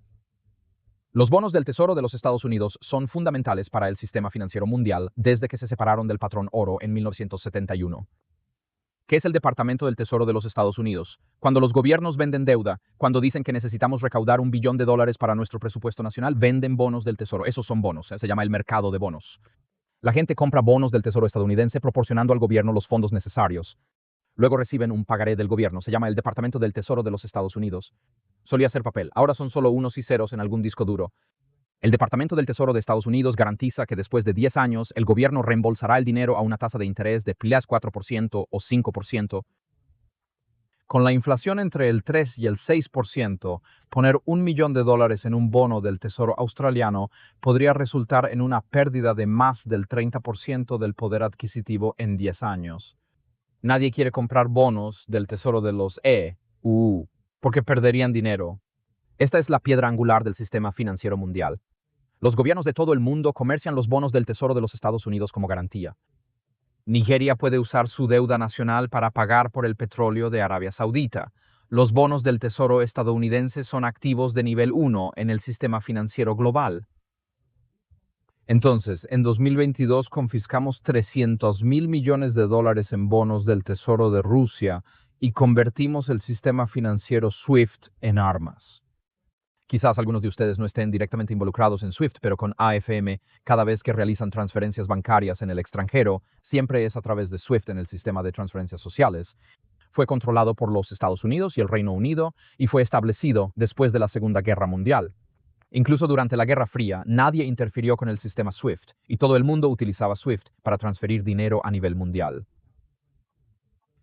Los bonos del Tesoro de los Estados Unidos son fundamentales para el sistema financiero mundial desde que se separaron del patrón oro en 1971. ¿Qué es el Departamento del Tesoro de los Estados Unidos? Cuando los gobiernos venden deuda, cuando dicen que necesitamos recaudar $1 billón para nuestro presupuesto nacional, venden bonos del Tesoro. Esos son bonos, se llama el mercado de bonos. La gente compra bonos del Tesoro estadounidense proporcionando al gobierno los fondos necesarios. Luego reciben un pagaré del gobierno, se llama el Departamento del Tesoro de los Estados Unidos. Solía ser papel, ahora son solo unos y ceros en algún disco duro. El Departamento del Tesoro de Estados Unidos garantiza que después de 10 años el gobierno reembolsará el dinero a una tasa de interés de +4% o 5%. Con la inflación entre el 3 y el 6%, poner $1 millón en un bono del Tesoro australiano podría resultar en una pérdida de más del 30% del poder adquisitivo en 10 años. Nadie quiere comprar bonos del Tesoro de los EU porque perderían dinero. Esta es la piedra angular del sistema financiero mundial. Los gobiernos de todo el mundo comercian los bonos del Tesoro de los Estados Unidos como garantía. Nigeria puede usar su deuda nacional para pagar por el petróleo de Arabia Saudita. Los bonos del Tesoro estadounidense son activos de nivel 1 en el sistema financiero global. Entonces, en 2022 confiscamos $300.000 millones en bonos del Tesoro de Rusia y convertimos el sistema financiero SWIFT en armas. Quizás algunos de ustedes no estén directamente involucrados en SWIFT, pero con AFM, cada vez que realizan transferencias bancarias en el extranjero, siempre es a través de SWIFT en el sistema de transferencias sociales. Fue controlado por los Estados Unidos y el Reino Unido y fue establecido después de la Segunda Guerra Mundial. Incluso durante la Guerra Fría, nadie interfirió con el sistema SWIFT y todo el mundo utilizaba SWIFT para transferir dinero a nivel mundial.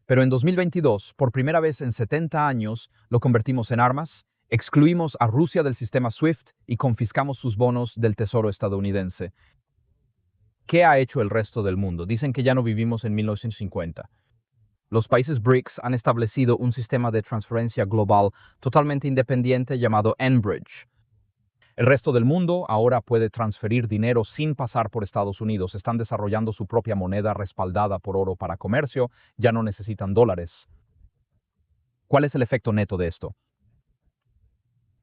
Pero en 2022, por primera vez en 70 años, lo convertimos en armas. Excluimos a Rusia del sistema SWIFT y confiscamos sus bonos del Tesoro estadounidense. ¿Qué ha hecho el resto del mundo? Dicen que ya no vivimos en 1950. Los países BRICS han establecido un sistema de transferencia global totalmente independiente llamado Enbridge. El resto del mundo ahora puede transferir dinero sin pasar por Estados Unidos. Están desarrollando su propia moneda respaldada por oro para comercio. Ya no necesitan dólares. ¿Cuál es el efecto neto de esto?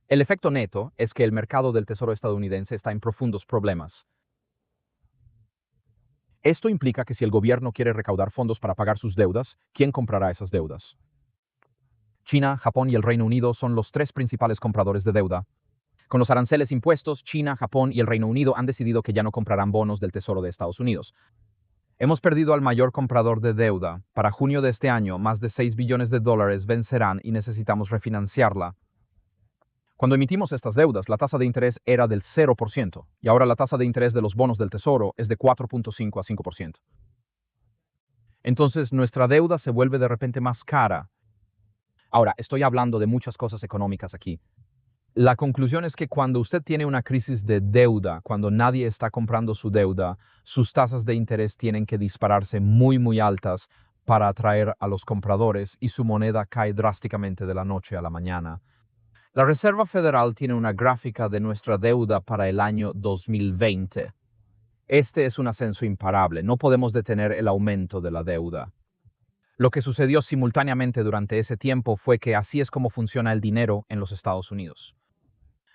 El efecto neto es que el mercado del Tesoro estadounidense está en profundos problemas. Esto implica que si el gobierno quiere recaudar fondos para pagar sus deudas, ¿quién comprará esas deudas? China, Japón y el Reino Unido son los tres principales compradores de deuda. Con los aranceles impuestos, China, Japón y el Reino Unido han decidido que ya no comprarán bonos del Tesoro de Estados Unidos. Hemos perdido al mayor comprador de deuda. Para junio de este año, más de $6 billones vencerán y necesitamos refinanciarla. Cuando emitimos estas deudas, la tasa de interés era del 0%, y ahora la tasa de interés de los bonos del Tesoro es de 4.5 a 5%. Entonces, nuestra deuda se vuelve de repente más cara. Ahora, estoy hablando de muchas cosas económicas aquí. La conclusión es que cuando usted tiene una crisis de deuda, cuando nadie está comprando su deuda, sus tasas de interés tienen que dispararse muy altas para atraer a los compradores y su moneda cae drásticamente de la noche a la mañana. La Reserva Federal tiene una gráfica de nuestra deuda para el año 2020. Este es un ascenso imparable. No podemos detener el aumento de la deuda. Lo que sucedió simultáneamente durante ese tiempo fue que así es como funciona el dinero en los Estados Unidos.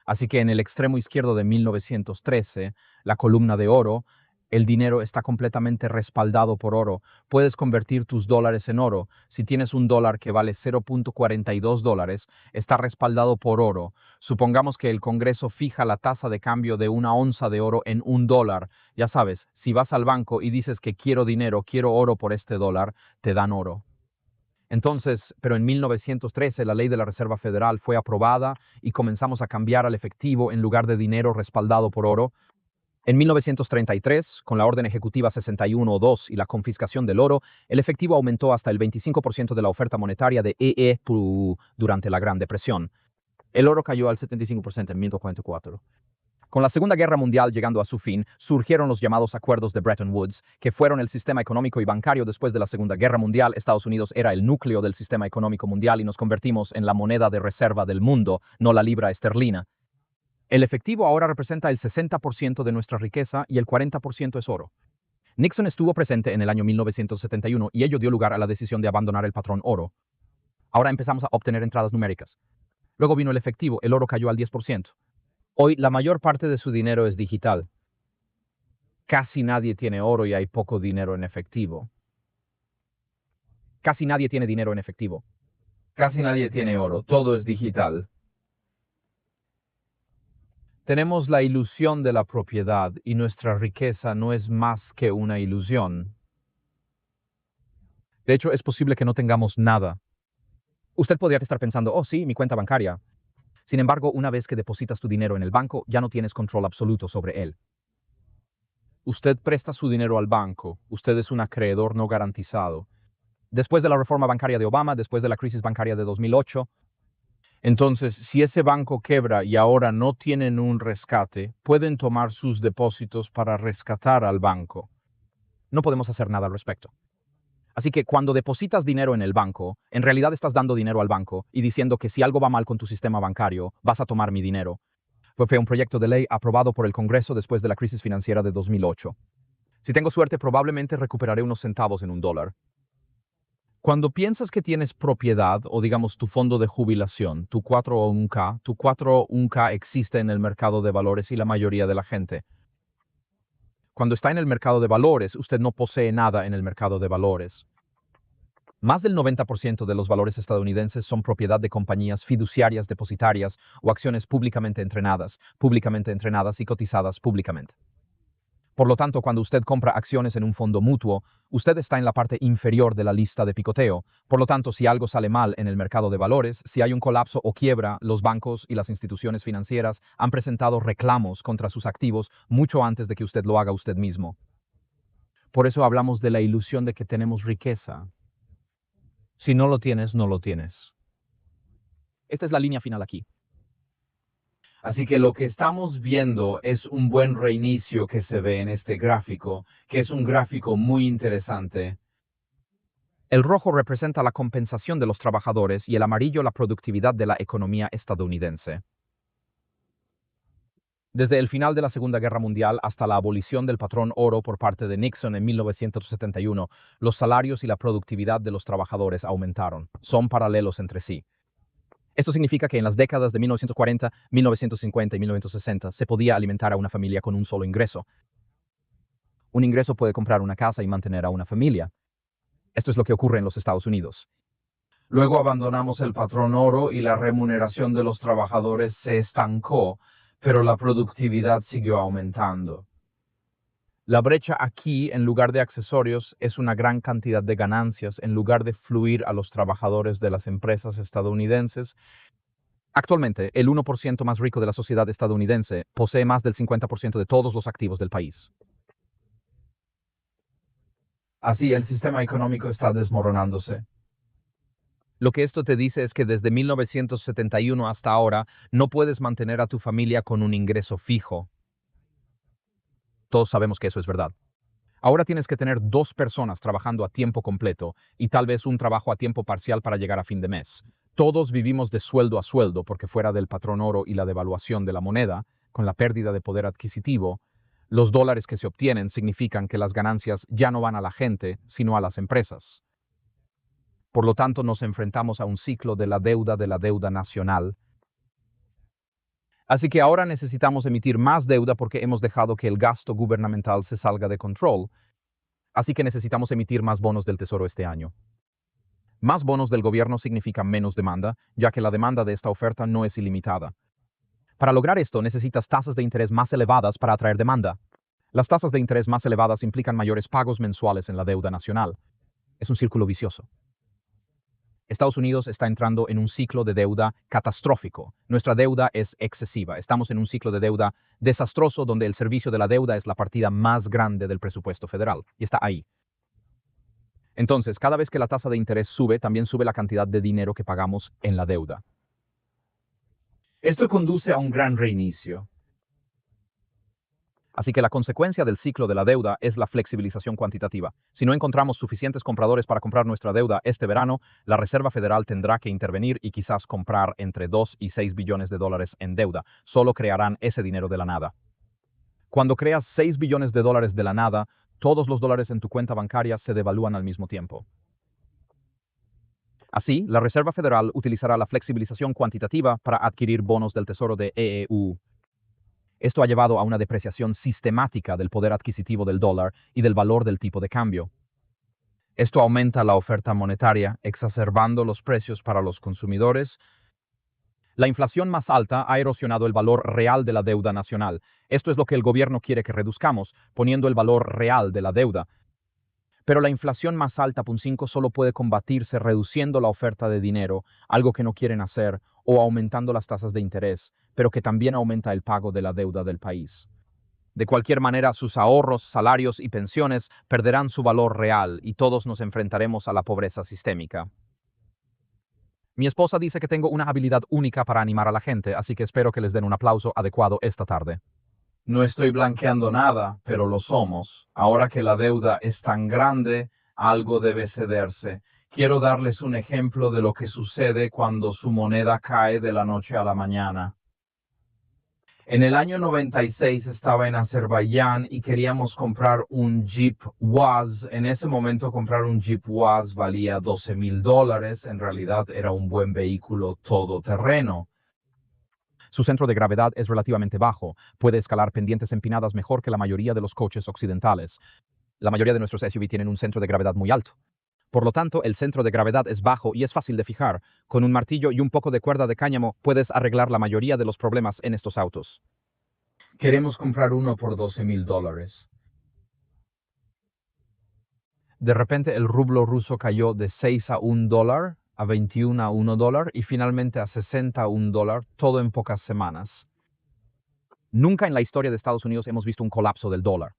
Así que en el extremo izquierdo de 1913, la columna de oro, el dinero está completamente respaldado por oro. Puedes convertir tus dólares en oro. Si tienes un dólar que vale $0.42, está respaldado por oro. Supongamos que el Congreso fija la tasa de cambio de una onza de oro en $1. Ya sabes, si vas al banco y dices que quiero dinero, quiero oro por este dólar, te dan oro. Entonces, pero en 1913 la ley de la Reserva Federal fue aprobada y comenzamos a cambiar al efectivo en lugar de dinero respaldado por oro. En 1933, con la Orden Ejecutiva 61.2 y la confiscación del oro, el efectivo aumentó hasta el 25% de la oferta monetaria de durante la Gran Depresión. El oro cayó al 75% en 1944. Con la Segunda Guerra Mundial llegando a su fin, surgieron los llamados acuerdos de Bretton Woods, que fueron el sistema económico y bancario después de la Segunda Guerra Mundial. Estados Unidos era el núcleo del sistema económico mundial y nos convertimos en la moneda de reserva del mundo, no la libra esterlina. El efectivo ahora representa el 60% de nuestra riqueza y el 40% es oro. Nixon estuvo presente en el año 1971 y ello dio lugar a la decisión de abandonar el patrón oro. Ahora empezamos a obtener entradas numéricas. Luego vino el efectivo, el oro cayó al 10%. Hoy la mayor parte de su dinero es digital. Casi nadie tiene oro y hay poco dinero en efectivo. Casi nadie tiene dinero en efectivo. Casi nadie tiene oro, todo es digital. Tenemos la ilusión de la propiedad y nuestra riqueza no es más que una ilusión. De hecho, es posible que no tengamos nada. Usted podría estar pensando, oh sí, mi cuenta bancaria. Sin embargo, una vez que depositas tu dinero en el banco, ya no tienes control absoluto sobre él. Usted presta su dinero al banco, usted es un acreedor no garantizado. después de la reforma bancaria de Obama, después de la crisis bancaria de 2008. Entonces, si ese banco quebra y ahora no tienen un rescate, pueden tomar sus depósitos para rescatar al banco. No podemos hacer nada al respecto. Así que cuando depositas dinero en el banco, en realidad estás dando dinero al banco y diciendo que si algo va mal con tu sistema bancario, vas a tomar mi dinero. Fue un proyecto de ley aprobado por el Congreso después de la crisis financiera de 2008. Si tengo suerte, probablemente recuperaré unos centavos en un dólar. Cuando piensas que tienes propiedad o digamos tu fondo de jubilación, tu 401k, tu 401k existe en el mercado de valores y la mayoría de la gente. Cuando está en el mercado de valores, usted no posee nada en el mercado de valores. Más del 90% de los valores estadounidenses son propiedad de compañías fiduciarias depositarias o acciones públicamente entrenadas y cotizadas públicamente. Por lo tanto, cuando usted compra acciones en un fondo mutuo, usted está en la parte inferior de la lista de picoteo. Por lo tanto, si algo sale mal en el mercado de valores, si hay un colapso o quiebra, los bancos y las instituciones financieras han presentado reclamos contra sus activos mucho antes de que usted lo haga usted mismo. Por eso hablamos de la ilusión de que tenemos riqueza. Si no lo tienes, no lo tienes. Esta es la línea final aquí. Así que lo que estamos viendo es un buen reinicio que se ve en este gráfico, que es un gráfico muy interesante. El rojo representa la compensación de los trabajadores y el amarillo la productividad de la economía estadounidense. Desde el final de la Segunda Guerra Mundial hasta la abolición del patrón oro por parte de Nixon en 1971, los salarios y la productividad de los trabajadores aumentaron. Son paralelos entre sí. Esto significa que en las décadas de 1940, 1950 y 1960 se podía alimentar a una familia con un solo ingreso. Un ingreso puede comprar una casa y mantener a una familia. Esto es lo que ocurre en los Estados Unidos. Luego abandonamos el patrón oro y la remuneración de los trabajadores se estancó, pero la productividad siguió aumentando. La brecha aquí, en lugar de accesorios, es una gran cantidad de ganancias en lugar de fluir a los trabajadores de las empresas estadounidenses. Actualmente, el 1% más rico de la sociedad estadounidense posee más del 50% de todos los activos del país. Así, el sistema económico está desmoronándose. Lo que esto te dice es que desde 1971 hasta ahora no puedes mantener a tu familia con un ingreso fijo. Todos sabemos que eso es verdad. Ahora tienes que tener 2 personas trabajando a tiempo completo y tal vez un trabajo a tiempo parcial para llegar a fin de mes. Todos vivimos de sueldo a sueldo porque fuera del patrón oro y la devaluación de la moneda, con la pérdida de poder adquisitivo, los dólares que se obtienen significan que las ganancias ya no van a la gente, sino a las empresas. Por lo tanto, nos enfrentamos a un ciclo de la deuda nacional. Así que ahora necesitamos emitir más deuda porque hemos dejado que el gasto gubernamental se salga de control. Así que necesitamos emitir más bonos del Tesoro este año. Más bonos del gobierno significa menos demanda, ya que la demanda de esta oferta no es ilimitada. Para lograr esto, necesitas tasas de interés más elevadas para atraer demanda. Las tasas de interés más elevadas implican mayores pagos mensuales en la deuda nacional. Es un círculo vicioso. Estados Unidos está entrando en un ciclo de deuda catastrófico. Nuestra deuda es excesiva. Estamos en un ciclo de deuda desastroso donde el servicio de la deuda es la partida más grande del presupuesto federal. Y está ahí. Entonces, cada vez que la tasa de interés sube, también sube la cantidad de dinero que pagamos en la deuda. Esto conduce a un gran reinicio. Así que la consecuencia del ciclo de la deuda es la flexibilización cuantitativa. Si no encontramos suficientes compradores para comprar nuestra deuda este verano, la Reserva Federal tendrá que intervenir y quizás comprar entre 2 y 6 billones de dólares en deuda. Solo crearán ese dinero de la nada. Cuando creas 6 billones de dólares de la nada, todos los dólares en tu cuenta bancaria se devalúan al mismo tiempo. Así, la Reserva Federal utilizará la flexibilización cuantitativa para adquirir bonos del Tesoro de EEU. Esto ha llevado a una depreciación sistemática del poder adquisitivo del dólar y del valor del tipo de cambio. Esto aumenta la oferta monetaria, exacerbando los precios para los consumidores. La inflación más alta ha erosionado el valor real de la deuda nacional. Esto es lo que el gobierno quiere que reduzcamos, poniendo el valor real de la deuda. Pero la inflación más alta, .5, solo puede combatirse reduciendo la oferta de dinero, algo que no quieren hacer, o aumentando las tasas de interés, pero que también aumenta el pago de la deuda del país. De cualquier manera, sus ahorros, salarios y pensiones perderán su valor real y todos nos enfrentaremos a la pobreza sistémica. Mi esposa dice que tengo una habilidad única para animar a la gente, así que espero que les den un aplauso adecuado esta tarde. No estoy blanqueando nada, pero lo somos. Ahora que la deuda es tan grande, algo debe cederse. Quiero darles un ejemplo de lo que sucede cuando su moneda cae de la noche a la mañana. En el año 96 estaba en Azerbaiyán y queríamos comprar un Jeep Waz. En ese momento comprar un Jeep Waz valía $12,000. En realidad era un buen vehículo todoterreno. Su centro de gravedad es relativamente bajo. Puede escalar pendientes empinadas mejor que la mayoría de los coches occidentales. La mayoría de nuestros SUV tienen un centro de gravedad muy alto. Por lo tanto, el centro de gravedad es bajo y es fácil de fijar. Con un martillo y un poco de cuerda de cáñamo puedes arreglar la mayoría de los problemas en estos autos. Queremos comprar uno por $12,000. De repente el rublo ruso cayó de 6 a $1, a 21 a $1 y finalmente a 60 a $1, todo en pocas semanas. Nunca en la historia de Estados Unidos hemos visto un colapso del dólar.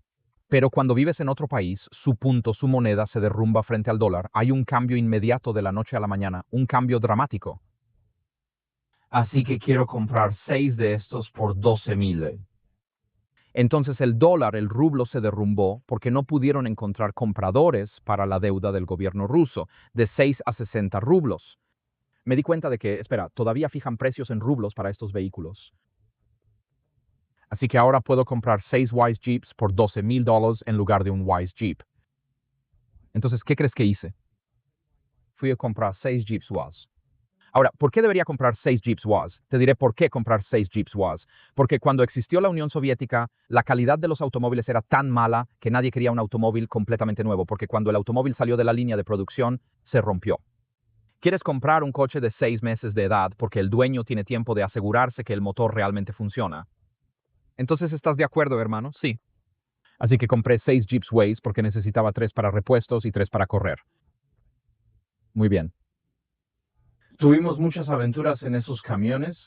Pero cuando vives en otro país, su moneda se derrumba frente al dólar. Hay un cambio inmediato de la noche a la mañana, un cambio dramático. Así que quiero comprar 6 de estos por $12,000. Entonces el dólar, el rublo se derrumbó porque no pudieron encontrar compradores para la deuda del gobierno ruso, de 6 a 60 rublos. Me di cuenta de que, todavía fijan precios en rublos para estos vehículos. Así que ahora puedo comprar 6 Wise Jeeps por $12,000 en lugar de un Wise Jeep. Entonces, ¿qué crees que hice? Fui a comprar 6 Jeeps Wise. Ahora, ¿por qué debería comprar 6 Jeeps Waz? Te diré por qué comprar 6 Jeeps Waz. Porque cuando existió la Unión Soviética, la calidad de los automóviles era tan mala que nadie quería un automóvil completamente nuevo, porque cuando el automóvil salió de la línea de producción, se rompió. Quieres comprar un coche de 6 meses de edad porque el dueño tiene tiempo de asegurarse que el motor realmente funciona. Entonces, ¿estás de acuerdo, hermano? Sí. Así que compré 6 Jeeps Waze porque necesitaba 3 para repuestos y 3 para correr. Muy bien. Tuvimos muchas aventuras en esos camiones.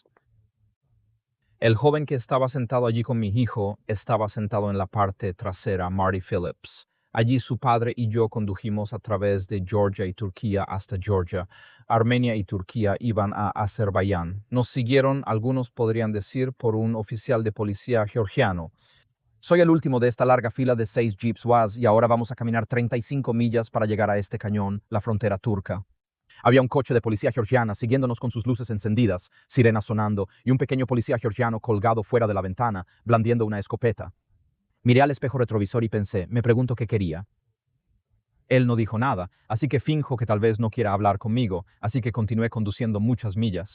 El joven que estaba sentado allí con mi hijo estaba sentado en la parte trasera, Marty Phillips. Allí su padre y yo condujimos a través de Georgia y Turquía hasta Georgia. Armenia y Turquía iban a Azerbaiyán. Nos siguieron, algunos podrían decir, por un oficial de policía georgiano. Soy el último de esta larga fila de 6 Jeeps Waz y ahora vamos a caminar 35 millas para llegar a este cañón, la frontera turca. Había un coche de policía georgiana siguiéndonos con sus luces encendidas, sirenas sonando, y un pequeño policía georgiano colgado fuera de la ventana, blandiendo una escopeta. Miré al espejo retrovisor y pensé, me pregunto qué quería. Él no dijo nada, así que finjo que tal vez no quiera hablar conmigo, así que continué conduciendo muchas millas.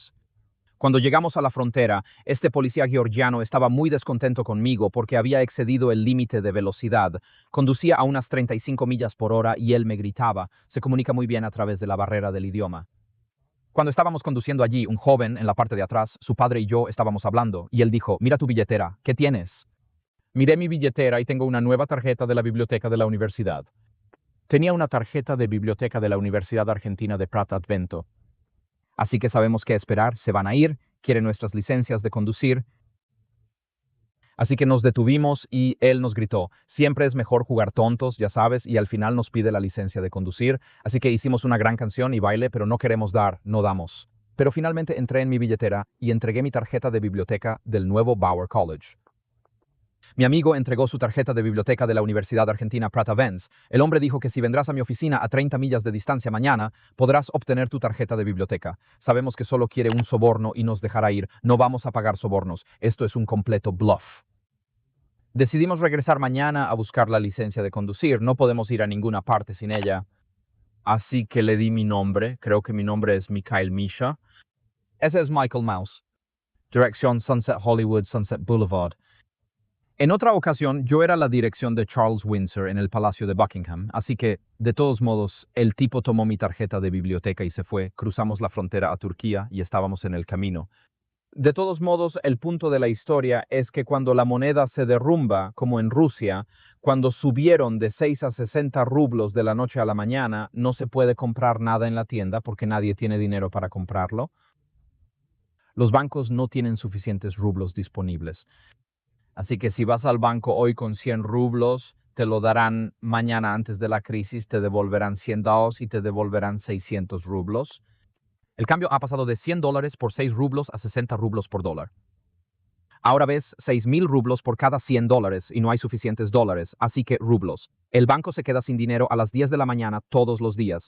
Cuando llegamos a la frontera, este policía georgiano estaba muy descontento conmigo porque había excedido el límite de velocidad. Conducía a unas 35 millas por hora y él me gritaba. Se comunica muy bien a través de la barrera del idioma. Cuando estábamos conduciendo allí, un joven en la parte de atrás, su padre y yo estábamos hablando, y él dijo, mira tu billetera, ¿qué tienes? Miré mi billetera y tengo una nueva tarjeta de la biblioteca de la universidad. Tenía una tarjeta de biblioteca de la Universidad Argentina de Prat Advento. Así que sabemos qué esperar, se van a ir, quieren nuestras licencias de conducir. Así que nos detuvimos y él nos gritó, siempre es mejor jugar tontos, ya sabes, y al final nos pide la licencia de conducir. Así que hicimos una gran canción y baile, pero no queremos dar, no damos. Pero finalmente entré en mi billetera y entregué mi tarjeta de biblioteca del nuevo Bauer College. Mi amigo entregó su tarjeta de biblioteca de la Universidad Argentina Prat Advent. El hombre dijo que si vendrás a mi oficina a 30 millas de distancia mañana, podrás obtener tu tarjeta de biblioteca. Sabemos que solo quiere un soborno y nos dejará ir. No vamos a pagar sobornos. Esto es un completo bluff. Decidimos regresar mañana a buscar la licencia de conducir. No podemos ir a ninguna parte sin ella. Así que le di mi nombre. Creo que mi nombre es Mikhail Misha. Ese es Michael Mouse. Dirección Sunset Hollywood, Sunset Boulevard. En otra ocasión, yo era la dirección de Charles Windsor en el Palacio de Buckingham, así que, de todos modos, el tipo tomó mi tarjeta de biblioteca y se fue. Cruzamos la frontera a Turquía y estábamos en el camino. De todos modos, el punto de la historia es que cuando la moneda se derrumba, como en Rusia, cuando subieron de 6 a 60 rublos de la noche a la mañana, no se puede comprar nada en la tienda porque nadie tiene dinero para comprarlo. Los bancos no tienen suficientes rublos disponibles. Así que si vas al banco hoy con 100 rublos, te lo darán mañana antes de la crisis, te devolverán $100 y te devolverán 600 rublos. El cambio ha pasado de $100 por 6 rublos a 60 rublos por dólar. Ahora ves 6,000 rublos por cada $100 y no hay suficientes dólares, así que rublos. El banco se queda sin dinero a las 10 de la mañana todos los días.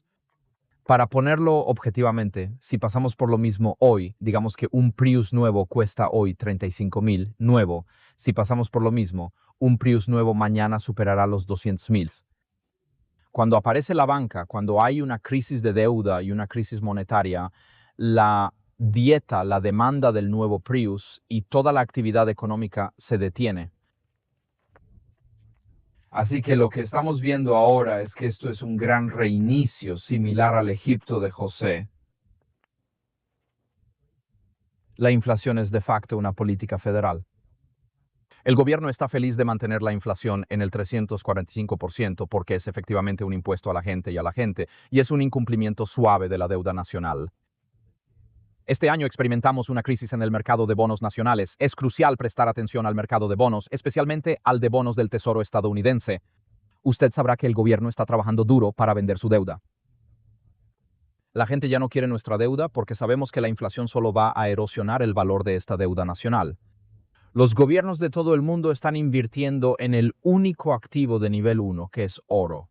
Para ponerlo objetivamente, si pasamos por lo mismo hoy, digamos que un Prius nuevo cuesta hoy 35,000, nuevo. Si pasamos por lo mismo, un Prius nuevo mañana superará los 200,000. Cuando aparece la banca, cuando hay una crisis de deuda y una crisis monetaria, la dieta, la demanda del nuevo Prius y toda la actividad económica se detiene. Así que lo que estamos viendo ahora es que esto es un gran reinicio similar al Egipto de José. La inflación es de facto una política federal. El gobierno está feliz de mantener la inflación en el 345% porque es efectivamente un impuesto a la gente y es un incumplimiento suave de la deuda nacional. Este año experimentamos una crisis en el mercado de bonos nacionales. Es crucial prestar atención al mercado de bonos, especialmente al de bonos del Tesoro estadounidense. Usted sabrá que el gobierno está trabajando duro para vender su deuda. La gente ya no quiere nuestra deuda porque sabemos que la inflación solo va a erosionar el valor de esta deuda nacional. Los gobiernos de todo el mundo están invirtiendo en el único activo de nivel 1, que es oro.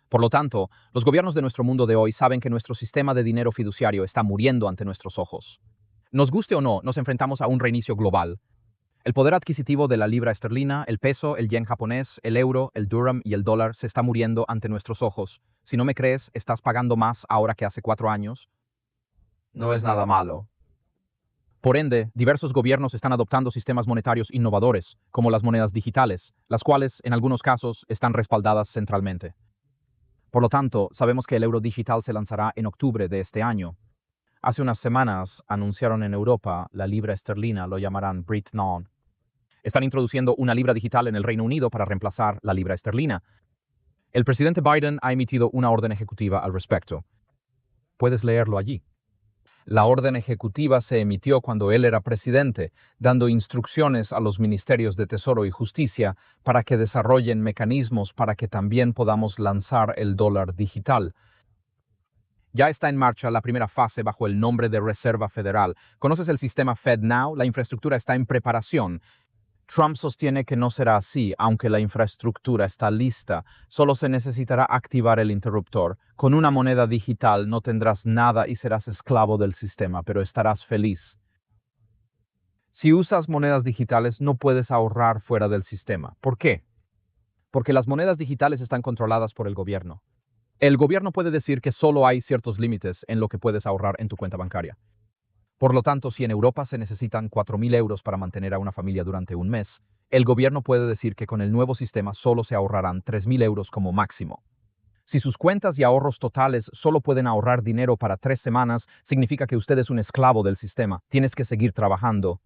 Por lo tanto, los gobiernos de nuestro mundo de hoy saben que nuestro sistema de dinero fiduciario está muriendo ante nuestros ojos. Nos guste o no, nos enfrentamos a un reinicio global. El poder adquisitivo de la libra esterlina, el peso, el yen japonés, el euro, el dirham y el dólar se está muriendo ante nuestros ojos. Si no me crees, estás pagando más ahora que hace 4 años. No es nada malo. Por ende, diversos gobiernos están adoptando sistemas monetarios innovadores, como las monedas digitales, las cuales, en algunos casos, están respaldadas centralmente. Por lo tanto, sabemos que el euro digital se lanzará en octubre de este año. Hace unas semanas anunciaron en Europa la libra esterlina, lo llamarán Brit-Non. Están introduciendo una libra digital en el Reino Unido para reemplazar la libra esterlina. El presidente Biden ha emitido una orden ejecutiva al respecto. Puedes leerlo allí. La orden ejecutiva se emitió cuando él era presidente, dando instrucciones a los ministerios de Tesoro y Justicia para que desarrollen mecanismos para que también podamos lanzar el dólar digital. Ya está en marcha la primera fase bajo el nombre de Reserva Federal. ¿Conoces el sistema FedNow? La infraestructura está en preparación. Trump sostiene que no será así, aunque la infraestructura está lista. Solo se necesitará activar el interruptor. Con una moneda digital no tendrás nada y serás esclavo del sistema, pero estarás feliz. Si usas monedas digitales, no puedes ahorrar fuera del sistema. ¿Por qué? Porque las monedas digitales están controladas por el gobierno. El gobierno puede decir que solo hay ciertos límites en lo que puedes ahorrar en tu cuenta bancaria. Por lo tanto, si en Europa se necesitan 4,000 euros para mantener a una familia durante un mes, el gobierno puede decir que con el nuevo sistema solo se ahorrarán 3,000 euros como máximo. Si sus cuentas y ahorros totales solo pueden ahorrar dinero para 3 semanas, significa que usted es un esclavo del sistema. Tienes que seguir trabajando.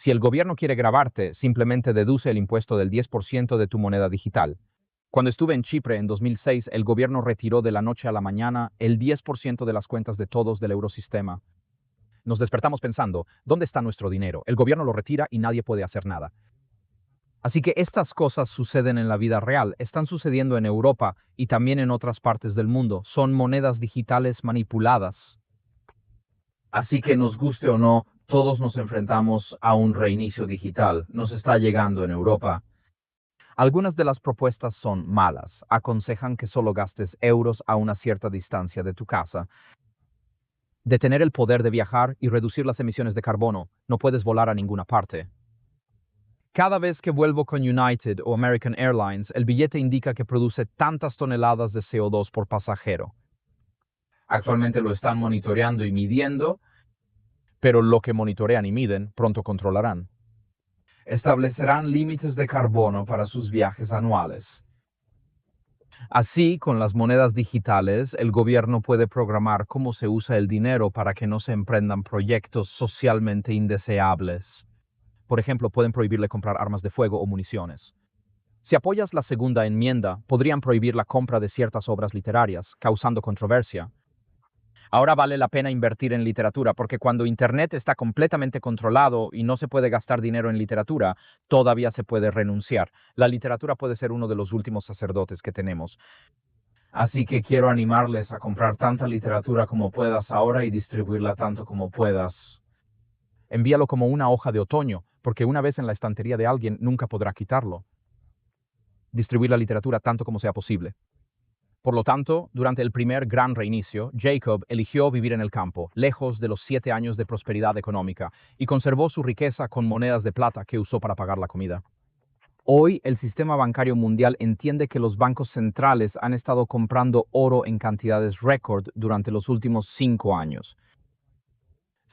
Si el gobierno quiere grabarte, simplemente deduce el impuesto del 10% de tu moneda digital. Cuando estuve en Chipre en 2006, el gobierno retiró de la noche a la mañana el 10% de las cuentas de todos del eurosistema. Nos despertamos pensando, ¿dónde está nuestro dinero? El gobierno lo retira y nadie puede hacer nada. Así que estas cosas suceden en la vida real, están sucediendo en Europa y también en otras partes del mundo. Son monedas digitales manipuladas. Así que nos guste o no, todos nos enfrentamos a un reinicio digital. Nos está llegando en Europa. Algunas de las propuestas son malas. Aconsejan que solo gastes euros a una cierta distancia de tu casa. De tener el poder de viajar y reducir las emisiones de carbono, no puedes volar a ninguna parte. Cada vez que vuelvo con United o American Airlines, el billete indica que produce tantas toneladas de CO2 por pasajero. Actualmente lo están monitoreando y midiendo, pero lo que monitorean y miden pronto controlarán. Establecerán límites de carbono para sus viajes anuales. Así, con las monedas digitales, el gobierno puede programar cómo se usa el dinero para que no se emprendan proyectos socialmente indeseables. Por ejemplo, pueden prohibirle comprar armas de fuego o municiones. Si apoyas la segunda enmienda, podrían prohibir la compra de ciertas obras literarias, causando controversia. Ahora vale la pena invertir en literatura, porque cuando Internet está completamente controlado y no se puede gastar dinero en literatura, todavía se puede renunciar. La literatura puede ser uno de los últimos sacerdotes que tenemos. Así que quiero animarles a comprar tanta literatura como puedas ahora y distribuirla tanto como puedas. Envíalo como una hoja de otoño, porque una vez en la estantería de alguien nunca podrá quitarlo. Distribuir la literatura tanto como sea posible. Por lo tanto, durante el primer gran reinicio, Jacob eligió vivir en el campo, lejos de los 7 años de prosperidad económica, y conservó su riqueza con monedas de plata que usó para pagar la comida. Hoy, el sistema bancario mundial entiende que los bancos centrales han estado comprando oro en cantidades récord durante los últimos 5 años.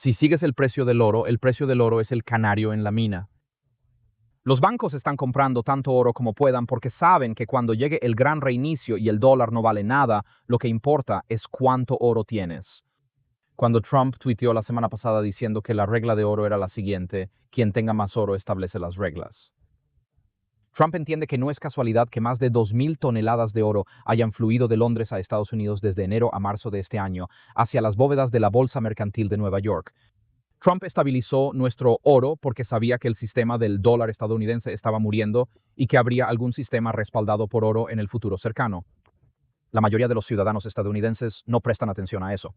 Si sigues el precio del oro es el canario en la mina. Los bancos están comprando tanto oro como puedan porque saben que cuando llegue el gran reinicio y el dólar no vale nada, lo que importa es cuánto oro tienes. Cuando Trump tuiteó la semana pasada diciendo que la regla de oro era la siguiente: quien tenga más oro establece las reglas. Trump entiende que no es casualidad que más de 2.000 toneladas de oro hayan fluido de Londres a Estados Unidos desde enero a marzo de este año hacia las bóvedas de la Bolsa Mercantil de Nueva York. Trump estabilizó nuestro oro porque sabía que el sistema del dólar estadounidense estaba muriendo y que habría algún sistema respaldado por oro en el futuro cercano. La mayoría de los ciudadanos estadounidenses no prestan atención a eso.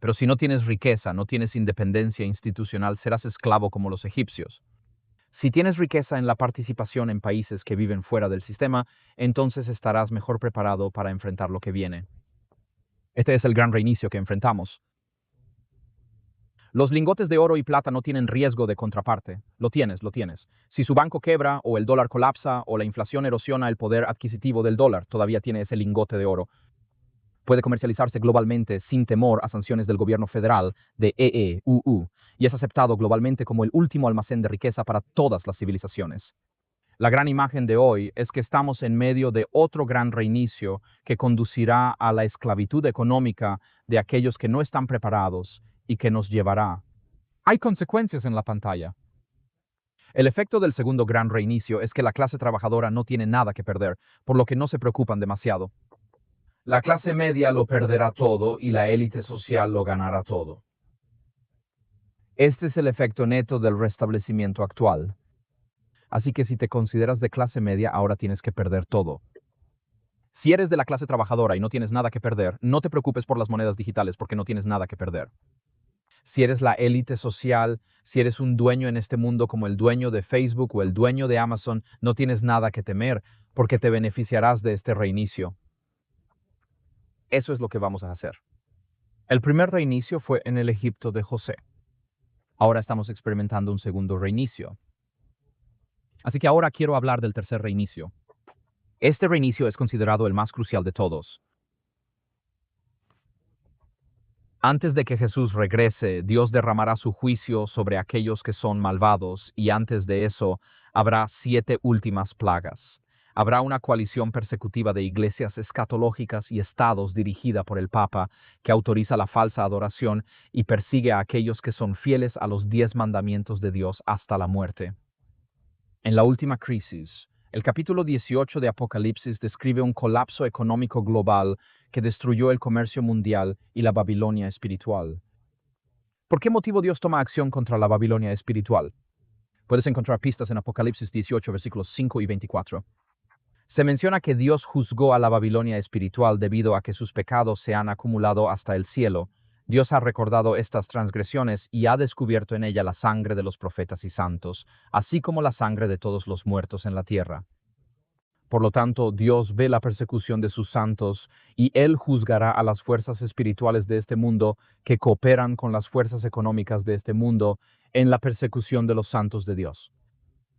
Pero si no tienes riqueza, no tienes independencia institucional, serás esclavo como los egipcios. Si tienes riqueza en la participación en países que viven fuera del sistema, entonces estarás mejor preparado para enfrentar lo que viene. Este es el gran reinicio que enfrentamos. Los lingotes de oro y plata no tienen riesgo de contraparte. Lo tienes. Si su banco quebra, o el dólar colapsa, o la inflación erosiona el poder adquisitivo del dólar, todavía tiene ese lingote de oro. Puede comercializarse globalmente sin temor a sanciones del gobierno federal de EEUU, y es aceptado globalmente como el último almacén de riqueza para todas las civilizaciones. La gran imagen de hoy es que estamos en medio de otro gran reinicio que conducirá a la esclavitud económica de aquellos que no están preparados y que nos llevará. Hay consecuencias en la pantalla. El efecto del segundo gran reinicio es que la clase trabajadora no tiene nada que perder, por lo que no se preocupan demasiado. La clase media lo perderá todo y la élite social lo ganará todo. Este es el efecto neto del restablecimiento actual. Así que si te consideras de clase media, ahora tienes que perder todo. Si eres de la clase trabajadora y no tienes nada que perder, no te preocupes por las monedas digitales porque no tienes nada que perder. Si eres la élite social, si eres un dueño en este mundo como el dueño de Facebook o el dueño de Amazon, no tienes nada que temer porque te beneficiarás de este reinicio. Eso es lo que vamos a hacer. El primer reinicio fue en el Egipto de José. Ahora estamos experimentando un segundo reinicio. Así que ahora quiero hablar del tercer reinicio. Este reinicio es considerado el más crucial de todos. Antes de que Jesús regrese, Dios derramará su juicio sobre aquellos que son malvados, y antes de eso habrá 7 últimas plagas. Habrá una coalición persecutiva de iglesias escatológicas y estados dirigida por el Papa, que autoriza la falsa adoración y persigue a aquellos que son fieles a los 10 mandamientos de Dios hasta la muerte. En la última crisis, el capítulo 18 de Apocalipsis describe un colapso económico global que destruyó el comercio mundial y la Babilonia espiritual. ¿Por qué motivo Dios toma acción contra la Babilonia espiritual? Puedes encontrar pistas en Apocalipsis 18, versículos 5 y 24. Se menciona que Dios juzgó a la Babilonia espiritual debido a que sus pecados se han acumulado hasta el cielo. Dios ha recordado estas transgresiones y ha descubierto en ella la sangre de los profetas y santos, así como la sangre de todos los muertos en la tierra. Por lo tanto, Dios ve la persecución de sus santos y Él juzgará a las fuerzas espirituales de este mundo que cooperan con las fuerzas económicas de este mundo en la persecución de los santos de Dios.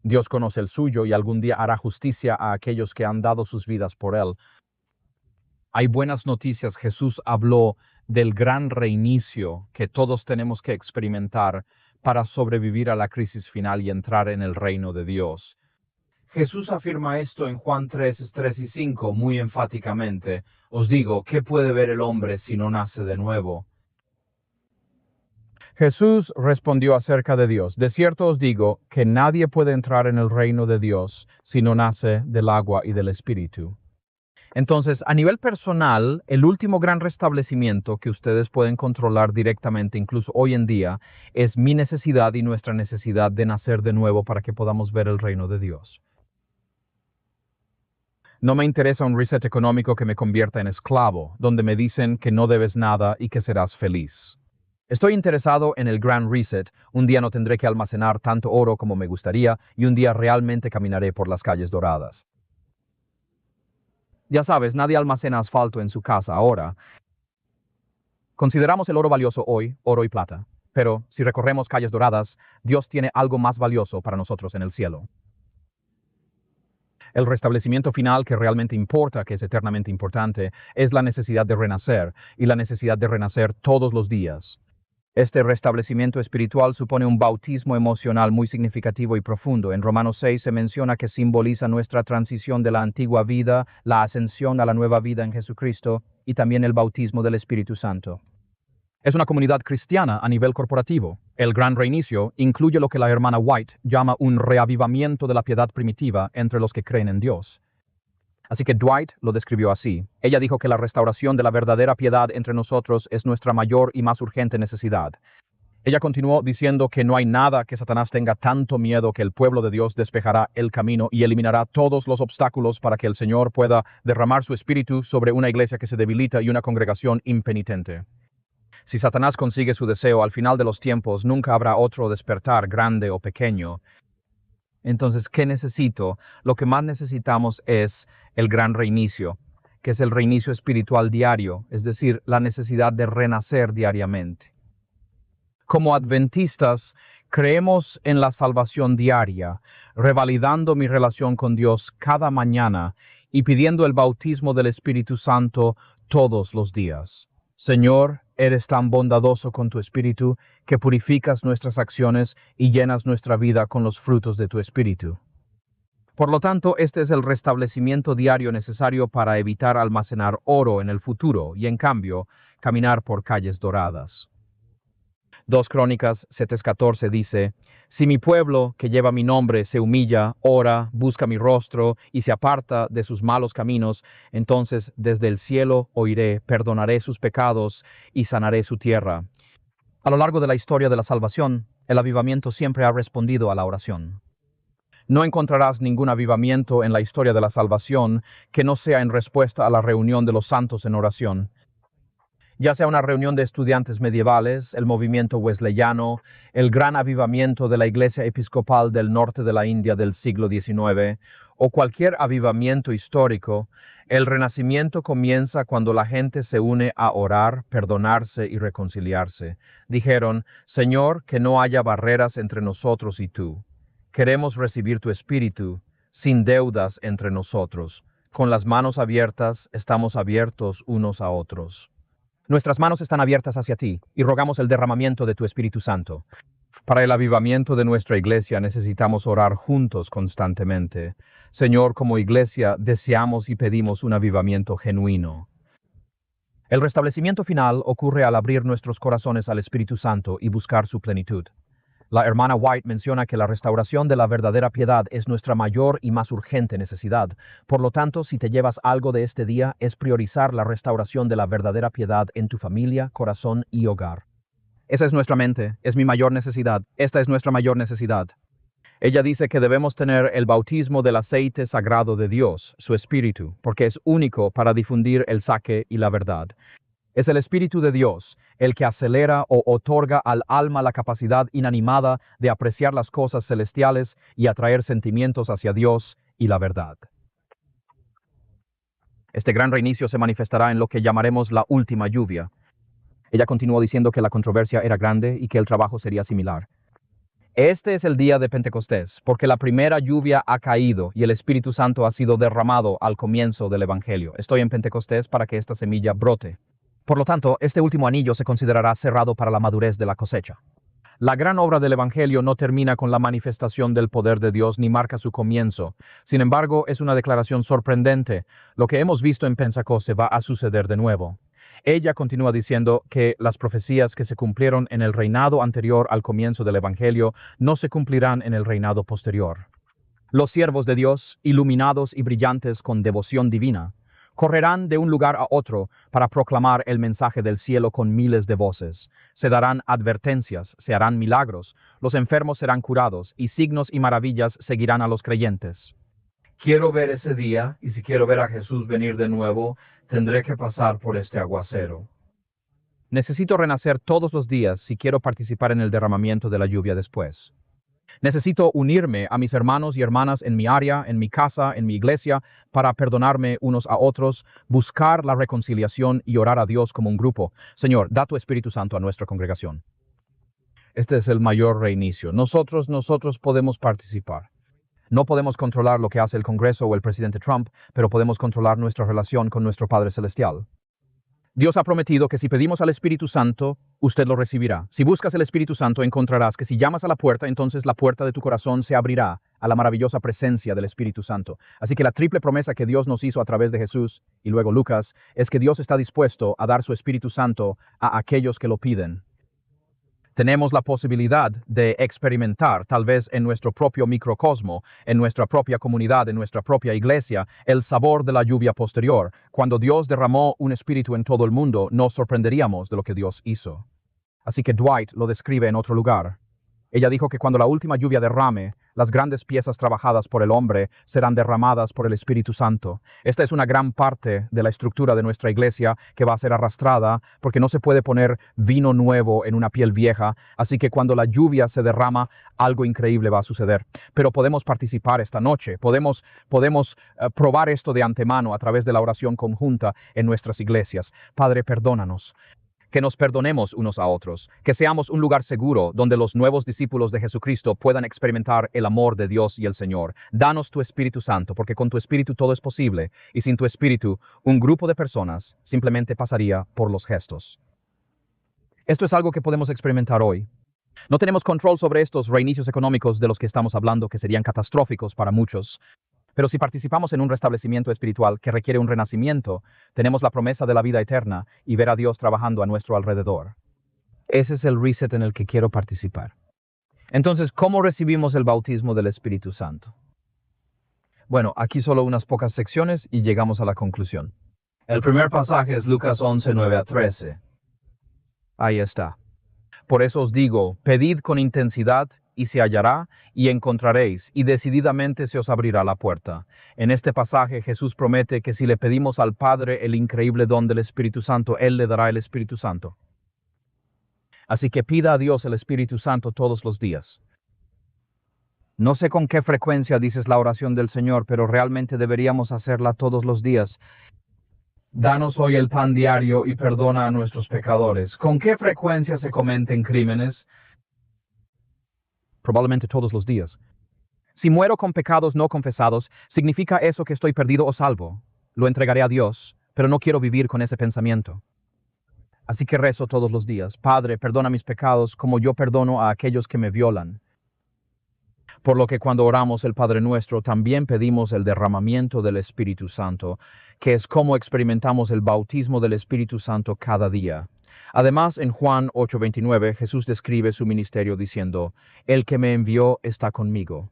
Dios conoce el suyo y algún día hará justicia a aquellos que han dado sus vidas por Él. Hay buenas noticias. Jesús habló del gran reinicio que todos tenemos que experimentar para sobrevivir a la crisis final y entrar en el reino de Dios. Jesús afirma esto en Juan 3, 3 y 5 muy enfáticamente. Os digo, ¿qué puede ver el hombre si no nace de nuevo? Jesús respondió acerca de Dios: de cierto os digo que nadie puede entrar en el reino de Dios si no nace del agua y del Espíritu. Entonces, a nivel personal, el último gran restablecimiento que ustedes pueden controlar directamente, incluso hoy en día, es mi necesidad y nuestra necesidad de nacer de nuevo para que podamos ver el reino de Dios. No me interesa un reset económico que me convierta en esclavo, donde me dicen que no debes nada y que serás feliz. Estoy interesado en el Gran Reset. Un día no tendré que almacenar tanto oro como me gustaría y un día realmente caminaré por las calles doradas. Ya sabes, nadie almacena asfalto en su casa ahora. Consideramos el oro valioso hoy, oro y plata. Pero si recorremos calles doradas, Dios tiene algo más valioso para nosotros en el cielo. El restablecimiento final que realmente importa, que es eternamente importante, es la necesidad de renacer, y la necesidad de renacer todos los días. Este restablecimiento espiritual supone un bautismo emocional muy significativo y profundo. En Romanos 6 se menciona que simboliza nuestra transición de la antigua vida, la ascensión a la nueva vida en Jesucristo, y también el bautismo del Espíritu Santo. Es una comunidad cristiana a nivel corporativo. El Gran Reinicio incluye lo que la hermana White llama un reavivamiento de la piedad primitiva entre los que creen en Dios. Así que Dwight lo describió así. Ella dijo que la restauración de la verdadera piedad entre nosotros es nuestra mayor y más urgente necesidad. Ella continuó diciendo que no hay nada que Satanás tenga tanto miedo que el pueblo de Dios despejará el camino y eliminará todos los obstáculos para que el Señor pueda derramar su espíritu sobre una iglesia que se debilita y una congregación impenitente. Si Satanás consigue su deseo al final de los tiempos, nunca habrá otro despertar, grande o pequeño. Entonces, ¿qué necesito? Lo que más necesitamos es el gran reinicio, que es el reinicio espiritual diario, es decir, la necesidad de renacer diariamente. Como adventistas, creemos en la salvación diaria, revalidando mi relación con Dios cada mañana y pidiendo el bautismo del Espíritu Santo todos los días. Señor, eres tan bondadoso con tu Espíritu que purificas nuestras acciones y llenas nuestra vida con los frutos de tu Espíritu. Por lo tanto, este es el restablecimiento diario necesario para evitar almacenar oro en el futuro y, en cambio, caminar por calles doradas. 2 Crónicas 7:14 dice, si mi pueblo, que lleva mi nombre, se humilla, ora, busca mi rostro y se aparta de sus malos caminos, entonces desde el cielo oiré, perdonaré sus pecados y sanaré su tierra. A lo largo de la historia de la salvación, el avivamiento siempre ha respondido a la oración. No encontrarás ningún avivamiento en la historia de la salvación que no sea en respuesta a la reunión de los santos en oración. Ya sea una reunión de estudiantes medievales, el movimiento wesleyano, el gran avivamiento de la Iglesia Episcopal del norte de la India del siglo XIX, o cualquier avivamiento histórico, el renacimiento comienza cuando la gente se une a orar, perdonarse y reconciliarse. Dijeron, Señor, que no haya barreras entre nosotros y tú. Queremos recibir tu espíritu, sin deudas entre nosotros. Con las manos abiertas, estamos abiertos unos a otros. Nuestras manos están abiertas hacia ti y rogamos el derramamiento de tu Espíritu Santo. Para el avivamiento de nuestra iglesia necesitamos orar juntos constantemente. Señor, como iglesia deseamos y pedimos un avivamiento genuino. El restablecimiento final ocurre al abrir nuestros corazones al Espíritu Santo y buscar su plenitud. La hermana White menciona que la restauración de la verdadera piedad es nuestra mayor y más urgente necesidad. Por lo tanto, si te llevas algo de este día, es priorizar la restauración de la verdadera piedad en tu familia, corazón y hogar. Esa es nuestra mente, es mi mayor necesidad. Esta es nuestra mayor necesidad. Ella dice que debemos tener el bautismo del aceite sagrado de Dios, su Espíritu, porque es único para difundir el saque y la verdad. Es el Espíritu de Dios el que acelera o otorga al alma la capacidad inanimada de apreciar las cosas celestiales y atraer sentimientos hacia Dios y la verdad. Este gran reinicio se manifestará en lo que llamaremos la última lluvia. Ella continuó diciendo que la controversia era grande y que el trabajo sería similar. Este es el día de Pentecostés, porque la primera lluvia ha caído y el Espíritu Santo ha sido derramado al comienzo del Evangelio. Estoy en Pentecostés para que esta semilla brote. Por lo tanto, este último anillo se considerará cerrado para la madurez de la cosecha. La gran obra del Evangelio no termina con la manifestación del poder de Dios ni marca su comienzo. Sin embargo, es una declaración sorprendente. Lo que hemos visto en Pensacoste va a suceder de nuevo. Ella continúa diciendo que las profecías que se cumplieron en el reinado anterior al comienzo del Evangelio no se cumplirán en el reinado posterior. Los siervos de Dios, iluminados y brillantes con devoción divina, Correrán de un lugar a otro para proclamar el mensaje del cielo con miles de voces. Se darán advertencias, se harán milagros, los enfermos serán curados y signos y maravillas seguirán a los creyentes. Quiero ver ese día, y si quiero ver a Jesús venir de nuevo, tendré que pasar por este aguacero. Necesito renacer todos los días si quiero participar en el derramamiento de la lluvia después. Necesito unirme a mis hermanos y hermanas en mi área, en mi casa, en mi iglesia, para perdonarme unos a otros, buscar la reconciliación y orar a Dios como un grupo. Señor, da tu Espíritu Santo a nuestra congregación. Este es el mayor reinicio. Nosotros podemos participar. No podemos controlar lo que hace el Congreso o el presidente Trump, pero podemos controlar nuestra relación con nuestro Padre Celestial. Dios ha prometido que si pedimos al Espíritu Santo, usted lo recibirá. Si buscas el Espíritu Santo, encontrarás que si llamas a la puerta, entonces la puerta de tu corazón se abrirá a la maravillosa presencia del Espíritu Santo. Así que la triple promesa que Dios nos hizo a través de Jesús, y luego Lucas, es que Dios está dispuesto a dar su Espíritu Santo a aquellos que lo piden. Tenemos la posibilidad de experimentar, tal vez en nuestro propio microcosmo, en nuestra propia comunidad, en nuestra propia iglesia, el sabor de la lluvia posterior. Cuando Dios derramó un espíritu en todo el mundo, nos sorprenderíamos de lo que Dios hizo. Así que Dwight lo describe en otro lugar. Ella dijo que cuando la última lluvia derrame, las grandes piezas trabajadas por el hombre serán derramadas por el Espíritu Santo. Esta es una gran parte de la estructura de nuestra iglesia que va a ser arrastrada porque no se puede poner vino nuevo en una piel vieja. Así que cuando la lluvia se derrama, algo increíble va a suceder. Pero podemos participar esta noche, podemos probar esto de antemano a través de la oración conjunta en nuestras iglesias. Padre, perdónanos. Que nos perdonemos unos a otros, que seamos un lugar seguro donde los nuevos discípulos de Jesucristo puedan experimentar el amor de Dios y el Señor. Danos tu Espíritu Santo, porque con tu Espíritu todo es posible, y sin tu Espíritu, un grupo de personas simplemente pasaría por los gestos. Esto es algo que podemos experimentar hoy. No tenemos control sobre estos reinicios económicos de los que estamos hablando, que serían catastróficos para muchos. Pero si participamos en un restablecimiento espiritual que requiere un renacimiento, tenemos la promesa de la vida eterna y ver a Dios trabajando a nuestro alrededor. Ese es el reset en el que quiero participar. Entonces, ¿cómo recibimos el bautismo del Espíritu Santo? Bueno, aquí solo unas pocas secciones y llegamos a la conclusión. El primer pasaje es Lucas 11, 9 a 13. Ahí está. Por eso os digo, pedid con intensidad y se hallará, y encontraréis, y decididamente se os abrirá la puerta. En este pasaje Jesús promete que si le pedimos al Padre el increíble don del Espíritu Santo, Él le dará el Espíritu Santo. Así que pida a Dios el Espíritu Santo todos los días. No sé con qué frecuencia dices la oración del Señor, pero realmente deberíamos hacerla todos los días. Danos hoy el pan diario y perdona a nuestros pecadores. ¿Con qué frecuencia se cometen crímenes? Probablemente todos los días. Si muero con pecados no confesados, ¿significa eso que estoy perdido o salvo? Lo entregaré a Dios, pero no quiero vivir con ese pensamiento. Así que rezo todos los días. Padre, perdona mis pecados como yo perdono a aquellos que me violan. Por lo que cuando oramos el Padre Nuestro, también pedimos el derramamiento del Espíritu Santo, que es como experimentamos el bautismo del Espíritu Santo cada día. Además, en Juan 8:29, Jesús describe su ministerio diciendo, «El que me envió está conmigo.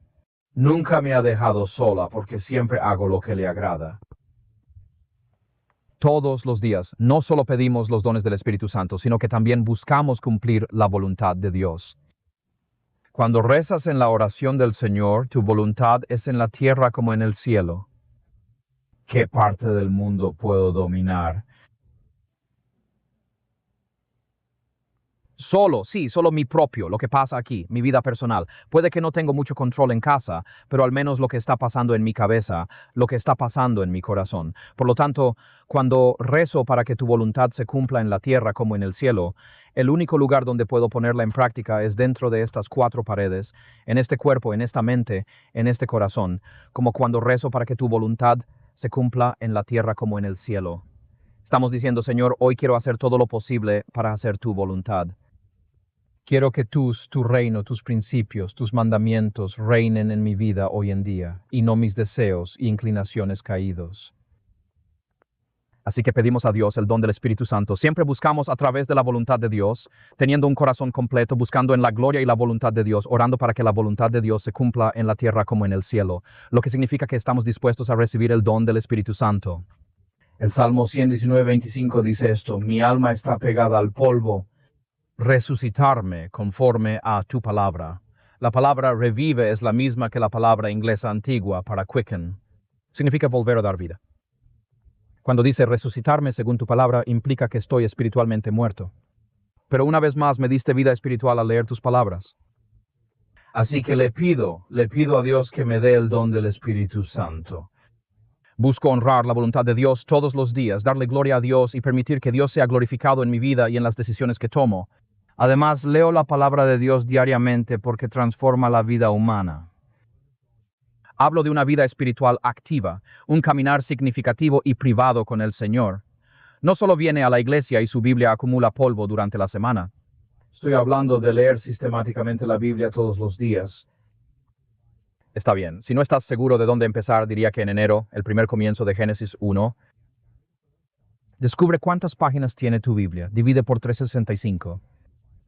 Nunca me ha dejado sola, porque siempre hago lo que le agrada». Todos los días, no solo pedimos los dones del Espíritu Santo, sino que también buscamos cumplir la voluntad de Dios. Cuando rezas en la oración del Señor, tu voluntad es en la tierra como en el cielo. ¿Qué parte del mundo puedo dominar? Solo mi propio, lo que pasa aquí, mi vida personal. Puede que no tengo mucho control en casa, pero al menos lo que está pasando en mi cabeza, lo que está pasando en mi corazón. Por lo tanto, cuando rezo para que tu voluntad se cumpla en la tierra como en el cielo, el único lugar donde puedo ponerla en práctica es dentro de estas 4 paredes, en este cuerpo, en esta mente, en este corazón, como cuando rezo para que tu voluntad se cumpla en la tierra como en el cielo. Estamos diciendo, Señor, hoy quiero hacer todo lo posible para hacer tu voluntad. Quiero que tu reino, tus principios, tus mandamientos reinen en mi vida hoy en día, y no mis deseos e inclinaciones caídos. Así que pedimos a Dios el don del Espíritu Santo. Siempre buscamos a través de la voluntad de Dios, teniendo un corazón completo, buscando en la gloria y la voluntad de Dios, orando para que la voluntad de Dios se cumpla en la tierra como en el cielo, lo que significa que estamos dispuestos a recibir el don del Espíritu Santo. El Salmo 119:25 dice esto: mi alma está pegada al polvo. Resucitarme conforme a tu palabra. La palabra revive es la misma que la palabra inglesa antigua para quicken. Significa volver a dar vida. Cuando dice resucitarme según tu palabra, implica que estoy espiritualmente muerto. Pero una vez más me diste vida espiritual al leer tus palabras. Así que le pido a Dios que me dé el don del Espíritu Santo. Busco honrar la voluntad de Dios todos los días, darle gloria a Dios y permitir que Dios sea glorificado en mi vida y en las decisiones que tomo. Además, leo la palabra de Dios diariamente porque transforma la vida humana. Hablo de una vida espiritual activa, un caminar significativo y privado con el Señor. No solo viene a la iglesia y su Biblia acumula polvo durante la semana. Estoy hablando de leer sistemáticamente la Biblia todos los días. Está bien. Si no estás seguro de dónde empezar, diría que en enero, el primer comienzo de Génesis 1. Descubre cuántas páginas tiene tu Biblia. Divide por 365.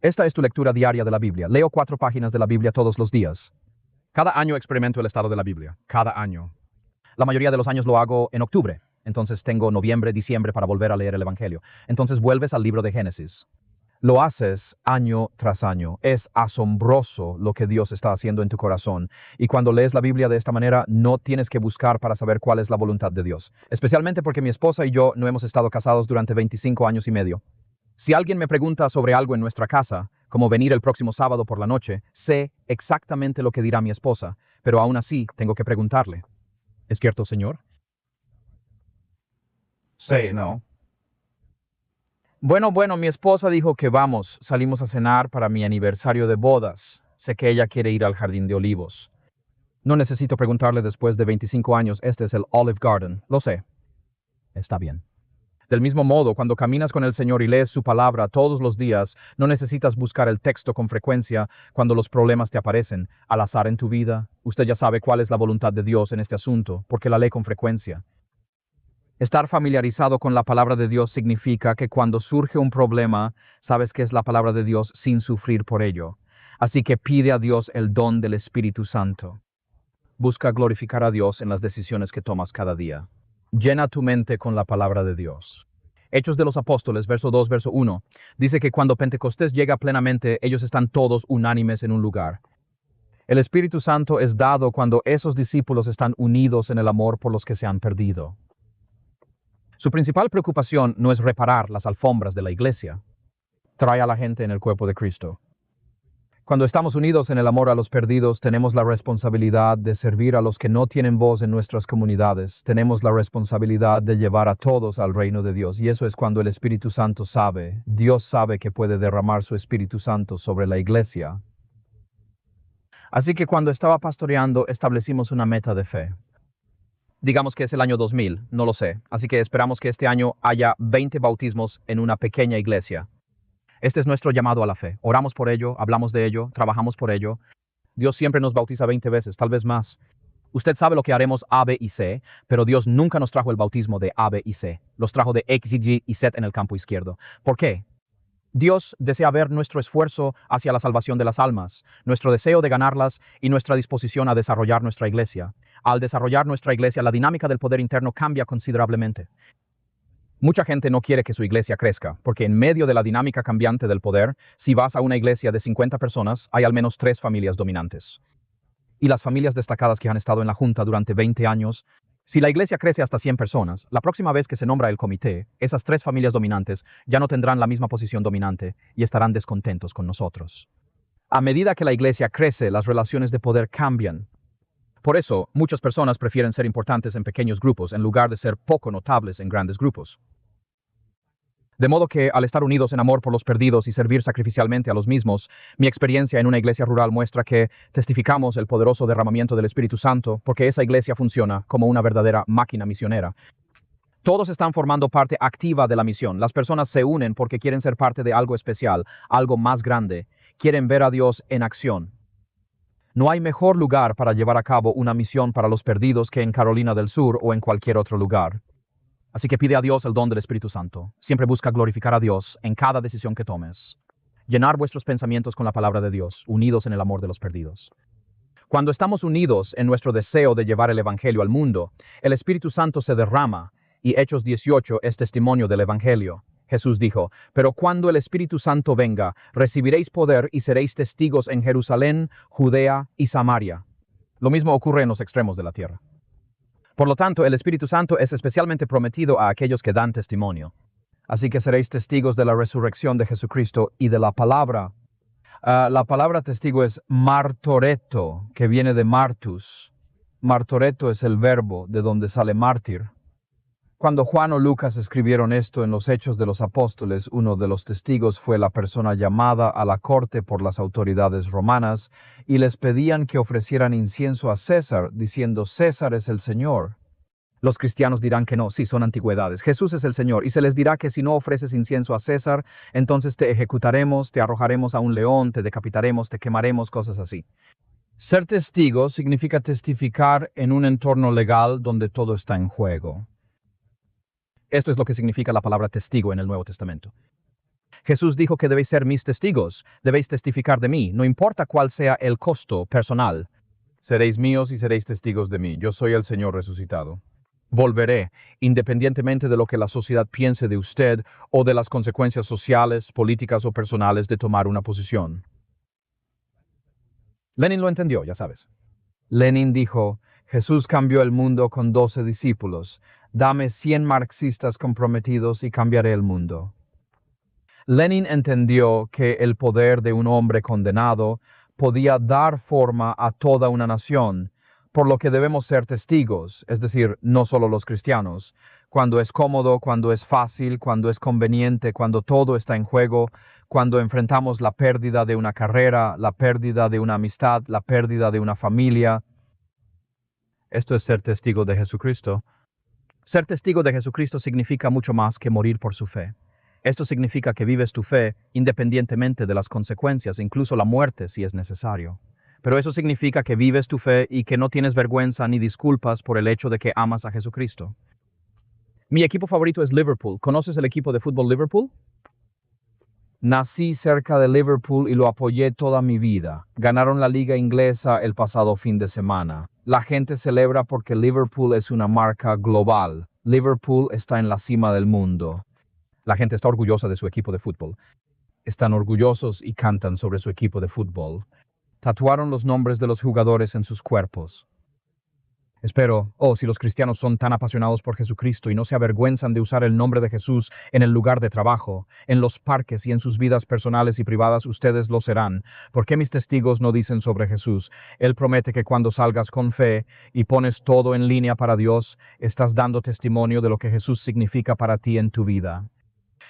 Esta es tu lectura diaria de la Biblia. Leo 4 páginas de la Biblia todos los días. Cada año experimento el estado de la Biblia. Cada año. La mayoría de los años lo hago en octubre. Entonces tengo noviembre, diciembre para volver a leer el Evangelio. Entonces vuelves al libro de Génesis. Lo haces año tras año. Es asombroso lo que Dios está haciendo en tu corazón. Y cuando lees la Biblia de esta manera, no tienes que buscar para saber cuál es la voluntad de Dios. Especialmente porque mi esposa y yo no hemos estado casados durante 25 años y medio. Si alguien me pregunta sobre algo en nuestra casa, como venir el próximo sábado por la noche, sé exactamente lo que dirá mi esposa, pero aún así tengo que preguntarle. ¿Es cierto, señor? Sí, ¿no? Bueno, mi esposa dijo que vamos, salimos a cenar para mi aniversario de bodas. Sé que ella quiere ir al Jardín de Olivos. No necesito preguntarle después de 25 años, este es el Olive Garden, lo sé. Está bien. Del mismo modo, cuando caminas con el Señor y lees su palabra todos los días, no necesitas buscar el texto con frecuencia cuando los problemas te aparecen, al azar en tu vida. Usted ya sabe cuál es la voluntad de Dios en este asunto, porque la lee con frecuencia. Estar familiarizado con la palabra de Dios significa que cuando surge un problema, sabes que es la palabra de Dios sin sufrir por ello. Así que pide a Dios el don del Espíritu Santo. Busca glorificar a Dios en las decisiones que tomas cada día. Llena tu mente con la palabra de Dios. Hechos de los Apóstoles, verso 2, verso 1, dice que cuando Pentecostés llega plenamente, ellos están todos unánimes en un lugar. El Espíritu Santo es dado cuando esos discípulos están unidos en el amor por los que se han perdido. Su principal preocupación no es reparar las alfombras de la iglesia. Trae a la gente en el cuerpo de Cristo. Cuando estamos unidos en el amor a los perdidos, tenemos la responsabilidad de servir a los que no tienen voz en nuestras comunidades. Tenemos la responsabilidad de llevar a todos al reino de Dios. Y eso es cuando el Espíritu Santo sabe, Dios sabe que puede derramar su Espíritu Santo sobre la iglesia. Así que cuando estaba pastoreando, establecimos una meta de fe. Digamos que es el año 2000, no lo sé. Así que esperamos que este año haya 20 bautismos en una pequeña iglesia. Este es nuestro llamado a la fe. Oramos por ello, hablamos de ello, trabajamos por ello. Dios siempre nos bautiza 20 veces, tal vez más. Usted sabe lo que haremos A, B y C, pero Dios nunca nos trajo el bautismo de A, B y C. Los trajo de X, Y y Z en el campo izquierdo. ¿Por qué? Dios desea ver nuestro esfuerzo hacia la salvación de las almas, nuestro deseo de ganarlas y nuestra disposición a desarrollar nuestra iglesia. Al desarrollar nuestra iglesia, la dinámica del poder interno cambia considerablemente. Mucha gente no quiere que su iglesia crezca, porque en medio de la dinámica cambiante del poder, si vas a una iglesia de 50 personas, hay al menos 3 familias dominantes. Y las familias destacadas que han estado en la junta durante 20 años, si la iglesia crece hasta 100 personas, la próxima vez que se nombra el comité, esas 3 familias dominantes ya no tendrán la misma posición dominante y estarán descontentos con nosotros. A medida que la iglesia crece, las relaciones de poder cambian. Por eso, muchas personas prefieren ser importantes en pequeños grupos en lugar de ser poco notables en grandes grupos. De modo que, al estar unidos en amor por los perdidos y servir sacrificialmente a los mismos, mi experiencia en una iglesia rural muestra que testificamos el poderoso derramamiento del Espíritu Santo porque esa iglesia funciona como una verdadera máquina misionera. Todos están formando parte activa de la misión. Las personas se unen porque quieren ser parte de algo especial, algo más grande. Quieren ver a Dios en acción. No hay mejor lugar para llevar a cabo una misión para los perdidos que en Carolina del Sur o en cualquier otro lugar. Así que pide a Dios el don del Espíritu Santo. Siempre busca glorificar a Dios en cada decisión que tomes. Llenar vuestros pensamientos con la palabra de Dios, unidos en el amor de los perdidos. Cuando estamos unidos en nuestro deseo de llevar el Evangelio al mundo, el Espíritu Santo se derrama y Hechos 18 es testimonio del Evangelio. Jesús dijo, pero cuando el Espíritu Santo venga, recibiréis poder y seréis testigos en Jerusalén, Judea y Samaria. Lo mismo ocurre en los extremos de la tierra. Por lo tanto, el Espíritu Santo es especialmente prometido a aquellos que dan testimonio. Así que seréis testigos de la resurrección de Jesucristo y de la palabra. La palabra testigo es martoreto, que viene de martus. Martoreto es el verbo de donde sale mártir. Cuando Juan o Lucas escribieron esto en los Hechos de los Apóstoles, uno de los testigos fue la persona llamada a la corte por las autoridades romanas y les pedían que ofrecieran incienso a César, diciendo, César es el Señor. Los cristianos dirán que no, sí, son antigüedades. Jesús es el Señor, y se les dirá que si no ofreces incienso a César, entonces te ejecutaremos, te arrojaremos a un león, te decapitaremos, te quemaremos, cosas así. Ser testigo significa testificar en un entorno legal donde todo está en juego. Esto es lo que significa la palabra testigo en el Nuevo Testamento. Jesús dijo que debéis ser mis testigos, debéis testificar de mí, no importa cuál sea el costo personal. Seréis míos y seréis testigos de mí. Yo soy el Señor resucitado. Volveré, independientemente de lo que la sociedad piense de usted o de las consecuencias sociales, políticas o personales de tomar una posición. Lenin lo entendió, ya sabes. Lenin dijo, Jesús cambió el mundo con 12 discípulos. Dame 100 marxistas comprometidos y cambiaré el mundo. Lenin entendió que el poder de un hombre condenado podía dar forma a toda una nación, por lo que debemos ser testigos, es decir, no solo los cristianos, cuando es cómodo, cuando es fácil, cuando es conveniente, cuando todo está en juego, cuando enfrentamos la pérdida de una carrera, la pérdida de una amistad, la pérdida de una familia. Esto es ser testigo de Jesucristo. Ser testigo de Jesucristo significa mucho más que morir por su fe. Esto significa que vives tu fe independientemente de las consecuencias, incluso la muerte si es necesario. Pero eso significa que vives tu fe y que no tienes vergüenza ni disculpas por el hecho de que amas a Jesucristo. Mi equipo favorito es Liverpool. ¿Conoces el equipo de fútbol Liverpool? Nací cerca de Liverpool y lo apoyé toda mi vida. Ganaron la liga inglesa el pasado fin de semana. La gente celebra porque Liverpool es una marca global. Liverpool está en la cima del mundo. La gente está orgullosa de su equipo de fútbol. Están orgullosos y cantan sobre su equipo de fútbol. Tatuaron los nombres de los jugadores en sus cuerpos. Espero, si los cristianos son tan apasionados por Jesucristo y no se avergüenzan de usar el nombre de Jesús en el lugar de trabajo, en los parques y en sus vidas personales y privadas, ustedes lo serán. ¿Por qué mis testigos no dicen sobre Jesús? Él promete que cuando salgas con fe y pones todo en línea para Dios, estás dando testimonio de lo que Jesús significa para ti en tu vida.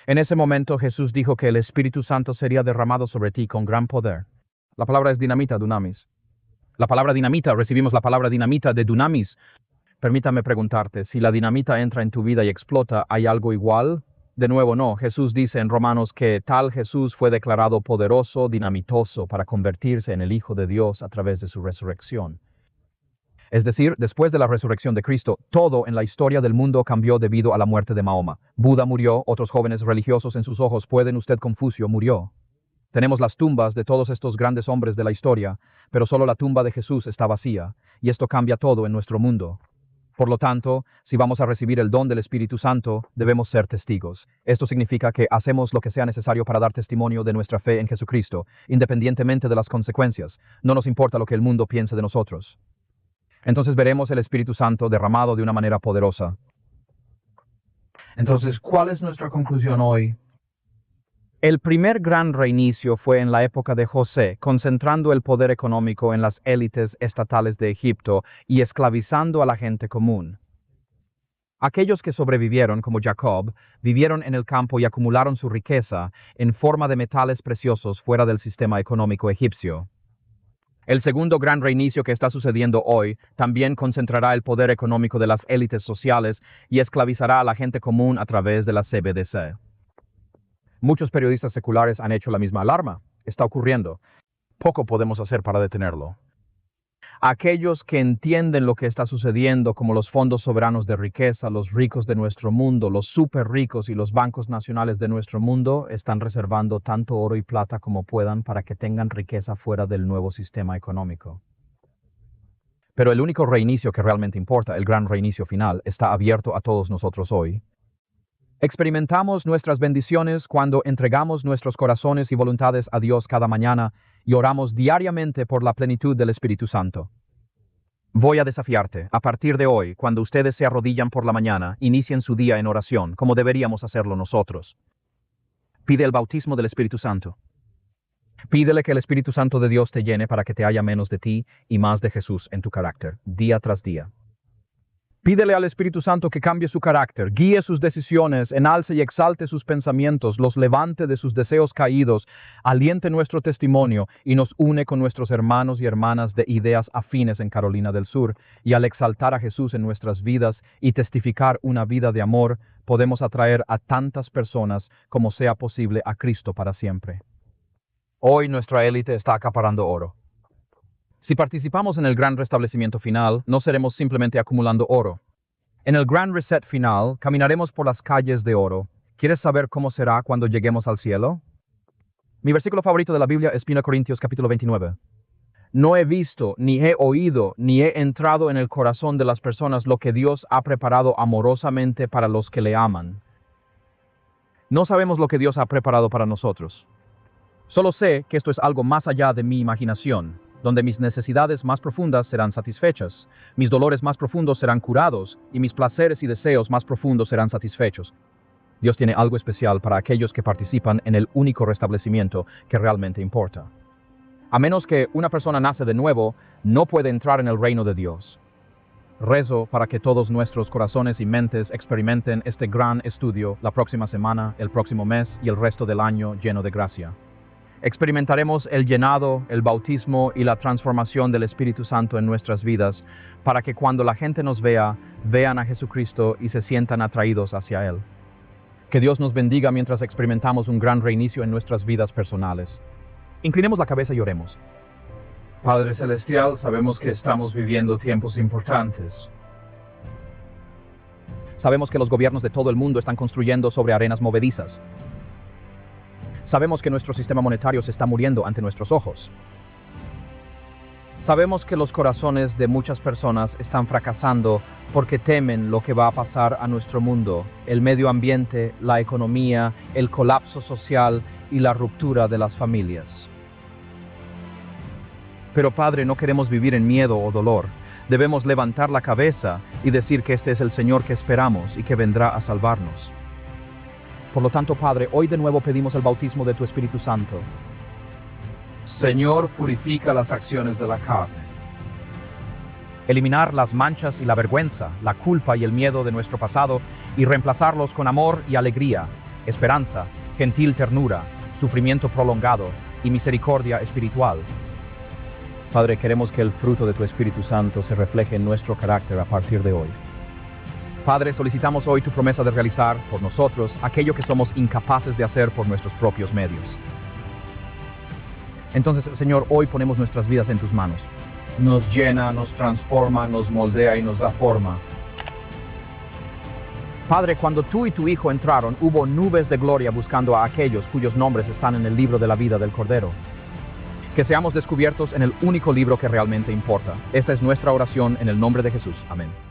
En ese momento Jesús dijo que el Espíritu Santo sería derramado sobre ti con gran poder. La palabra es dinamita, dunamis. La palabra dinamita, recibimos la palabra dinamita de dunamis. Permítame preguntarte, si la dinamita entra en tu vida y explota, ¿hay algo igual? De nuevo, no. Jesús dice en Romanos que tal Jesús fue declarado poderoso, dinamitoso, para convertirse en el Hijo de Dios a través de su resurrección. Es decir, después de la resurrección de Cristo, todo en la historia del mundo cambió debido a la muerte de Mahoma. Buda murió, otros jóvenes religiosos en sus ojos pueden usted Confucio murió. Tenemos las tumbas de todos estos grandes hombres de la historia, pero solo la tumba de Jesús está vacía, y esto cambia todo en nuestro mundo. Por lo tanto, si vamos a recibir el don del Espíritu Santo, debemos ser testigos. Esto significa que hacemos lo que sea necesario para dar testimonio de nuestra fe en Jesucristo, independientemente de las consecuencias. No nos importa lo que el mundo piense de nosotros. Entonces veremos el Espíritu Santo derramado de una manera poderosa. Entonces, ¿cuál es nuestra conclusión hoy? El primer gran reinicio fue en la época de José, concentrando el poder económico en las élites estatales de Egipto y esclavizando a la gente común. Aquellos que sobrevivieron, como Jacob, vivieron en el campo y acumularon su riqueza en forma de metales preciosos fuera del sistema económico egipcio. El segundo gran reinicio que está sucediendo hoy también concentrará el poder económico de las élites sociales y esclavizará a la gente común a través de la CBDC. Muchos periodistas seculares han hecho la misma alarma. Está ocurriendo. Poco podemos hacer para detenerlo. Aquellos que entienden lo que está sucediendo, como los fondos soberanos de riqueza, los ricos de nuestro mundo, los súper ricos y los bancos nacionales de nuestro mundo, están reservando tanto oro y plata como puedan para que tengan riqueza fuera del nuevo sistema económico. Pero el único reinicio que realmente importa, el gran reinicio final, está abierto a todos nosotros hoy. Experimentamos nuestras bendiciones cuando entregamos nuestros corazones y voluntades a Dios cada mañana y oramos diariamente por la plenitud del Espíritu Santo. Voy a desafiarte, a partir de hoy, cuando ustedes se arrodillan por la mañana, inicien su día en oración, como deberíamos hacerlo nosotros. Pide el bautismo del Espíritu Santo. Pídele que el Espíritu Santo de Dios te llene para que te haya menos de ti y más de Jesús en tu carácter, día tras día. Pídele al Espíritu Santo que cambie su carácter, guíe sus decisiones, enalce y exalte sus pensamientos, los levante de sus deseos caídos, aliente nuestro testimonio y nos une con nuestros hermanos y hermanas de ideas afines en Carolina del Sur. Y al exaltar a Jesús en nuestras vidas y testificar una vida de amor, podemos atraer a tantas personas como sea posible a Cristo para siempre. Hoy nuestra élite está acaparando oro. Si participamos en el gran restablecimiento final, no seremos simplemente acumulando oro. En el gran reset final, caminaremos por las calles de oro. ¿Quieres saber cómo será cuando lleguemos al cielo? Mi versículo favorito de la Biblia es 1 Corintios capítulo 29. No he visto, ni he oído, ni he entrado en el corazón de las personas lo que Dios ha preparado amorosamente para los que le aman. No sabemos lo que Dios ha preparado para nosotros. Solo sé que esto es algo más allá de mi imaginación, donde mis necesidades más profundas serán satisfechas, mis dolores más profundos serán curados y mis placeres y deseos más profundos serán satisfechos. Dios tiene algo especial para aquellos que participan en el único restablecimiento que realmente importa. A menos que una persona nace de nuevo, no puede entrar en el reino de Dios. Rezo para que todos nuestros corazones y mentes experimenten este gran estudio la próxima semana, el próximo mes y el resto del año lleno de gracia. Experimentaremos el llenado, el bautismo y la transformación del Espíritu Santo en nuestras vidas para que cuando la gente nos vea, vean a Jesucristo y se sientan atraídos hacia Él. Que Dios nos bendiga mientras experimentamos un gran reinicio en nuestras vidas personales. Inclinemos la cabeza y oremos. Padre Celestial, sabemos que estamos viviendo tiempos importantes. Sabemos que los gobiernos de todo el mundo están construyendo sobre arenas movedizas. Sabemos que nuestro sistema monetario se está muriendo ante nuestros ojos. Sabemos que los corazones de muchas personas están fracasando porque temen lo que va a pasar a nuestro mundo, el medio ambiente, la economía, el colapso social y la ruptura de las familias. Pero Padre, no queremos vivir en miedo o dolor. Debemos levantar la cabeza y decir que este es el Señor que esperamos y que vendrá a salvarnos. Por lo tanto, Padre, hoy de nuevo pedimos el bautismo de tu Espíritu Santo. Señor, purifica las acciones de la carne. Eliminar las manchas y la vergüenza, la culpa y el miedo de nuestro pasado y reemplazarlos con amor y alegría, esperanza, gentil ternura, sufrimiento prolongado y misericordia espiritual. Padre, queremos que el fruto de tu Espíritu Santo se refleje en nuestro carácter a partir de hoy. Padre, solicitamos hoy tu promesa de realizar por nosotros aquello que somos incapaces de hacer por nuestros propios medios. Entonces, Señor, hoy ponemos nuestras vidas en tus manos. Nos llena, nos transforma, nos moldea y nos da forma. Padre, cuando tú y tu Hijo entraron, hubo nubes de gloria buscando a aquellos cuyos nombres están en el libro de la vida del Cordero. Que seamos descubiertos en el único libro que realmente importa. Esta es nuestra oración en el nombre de Jesús. Amén.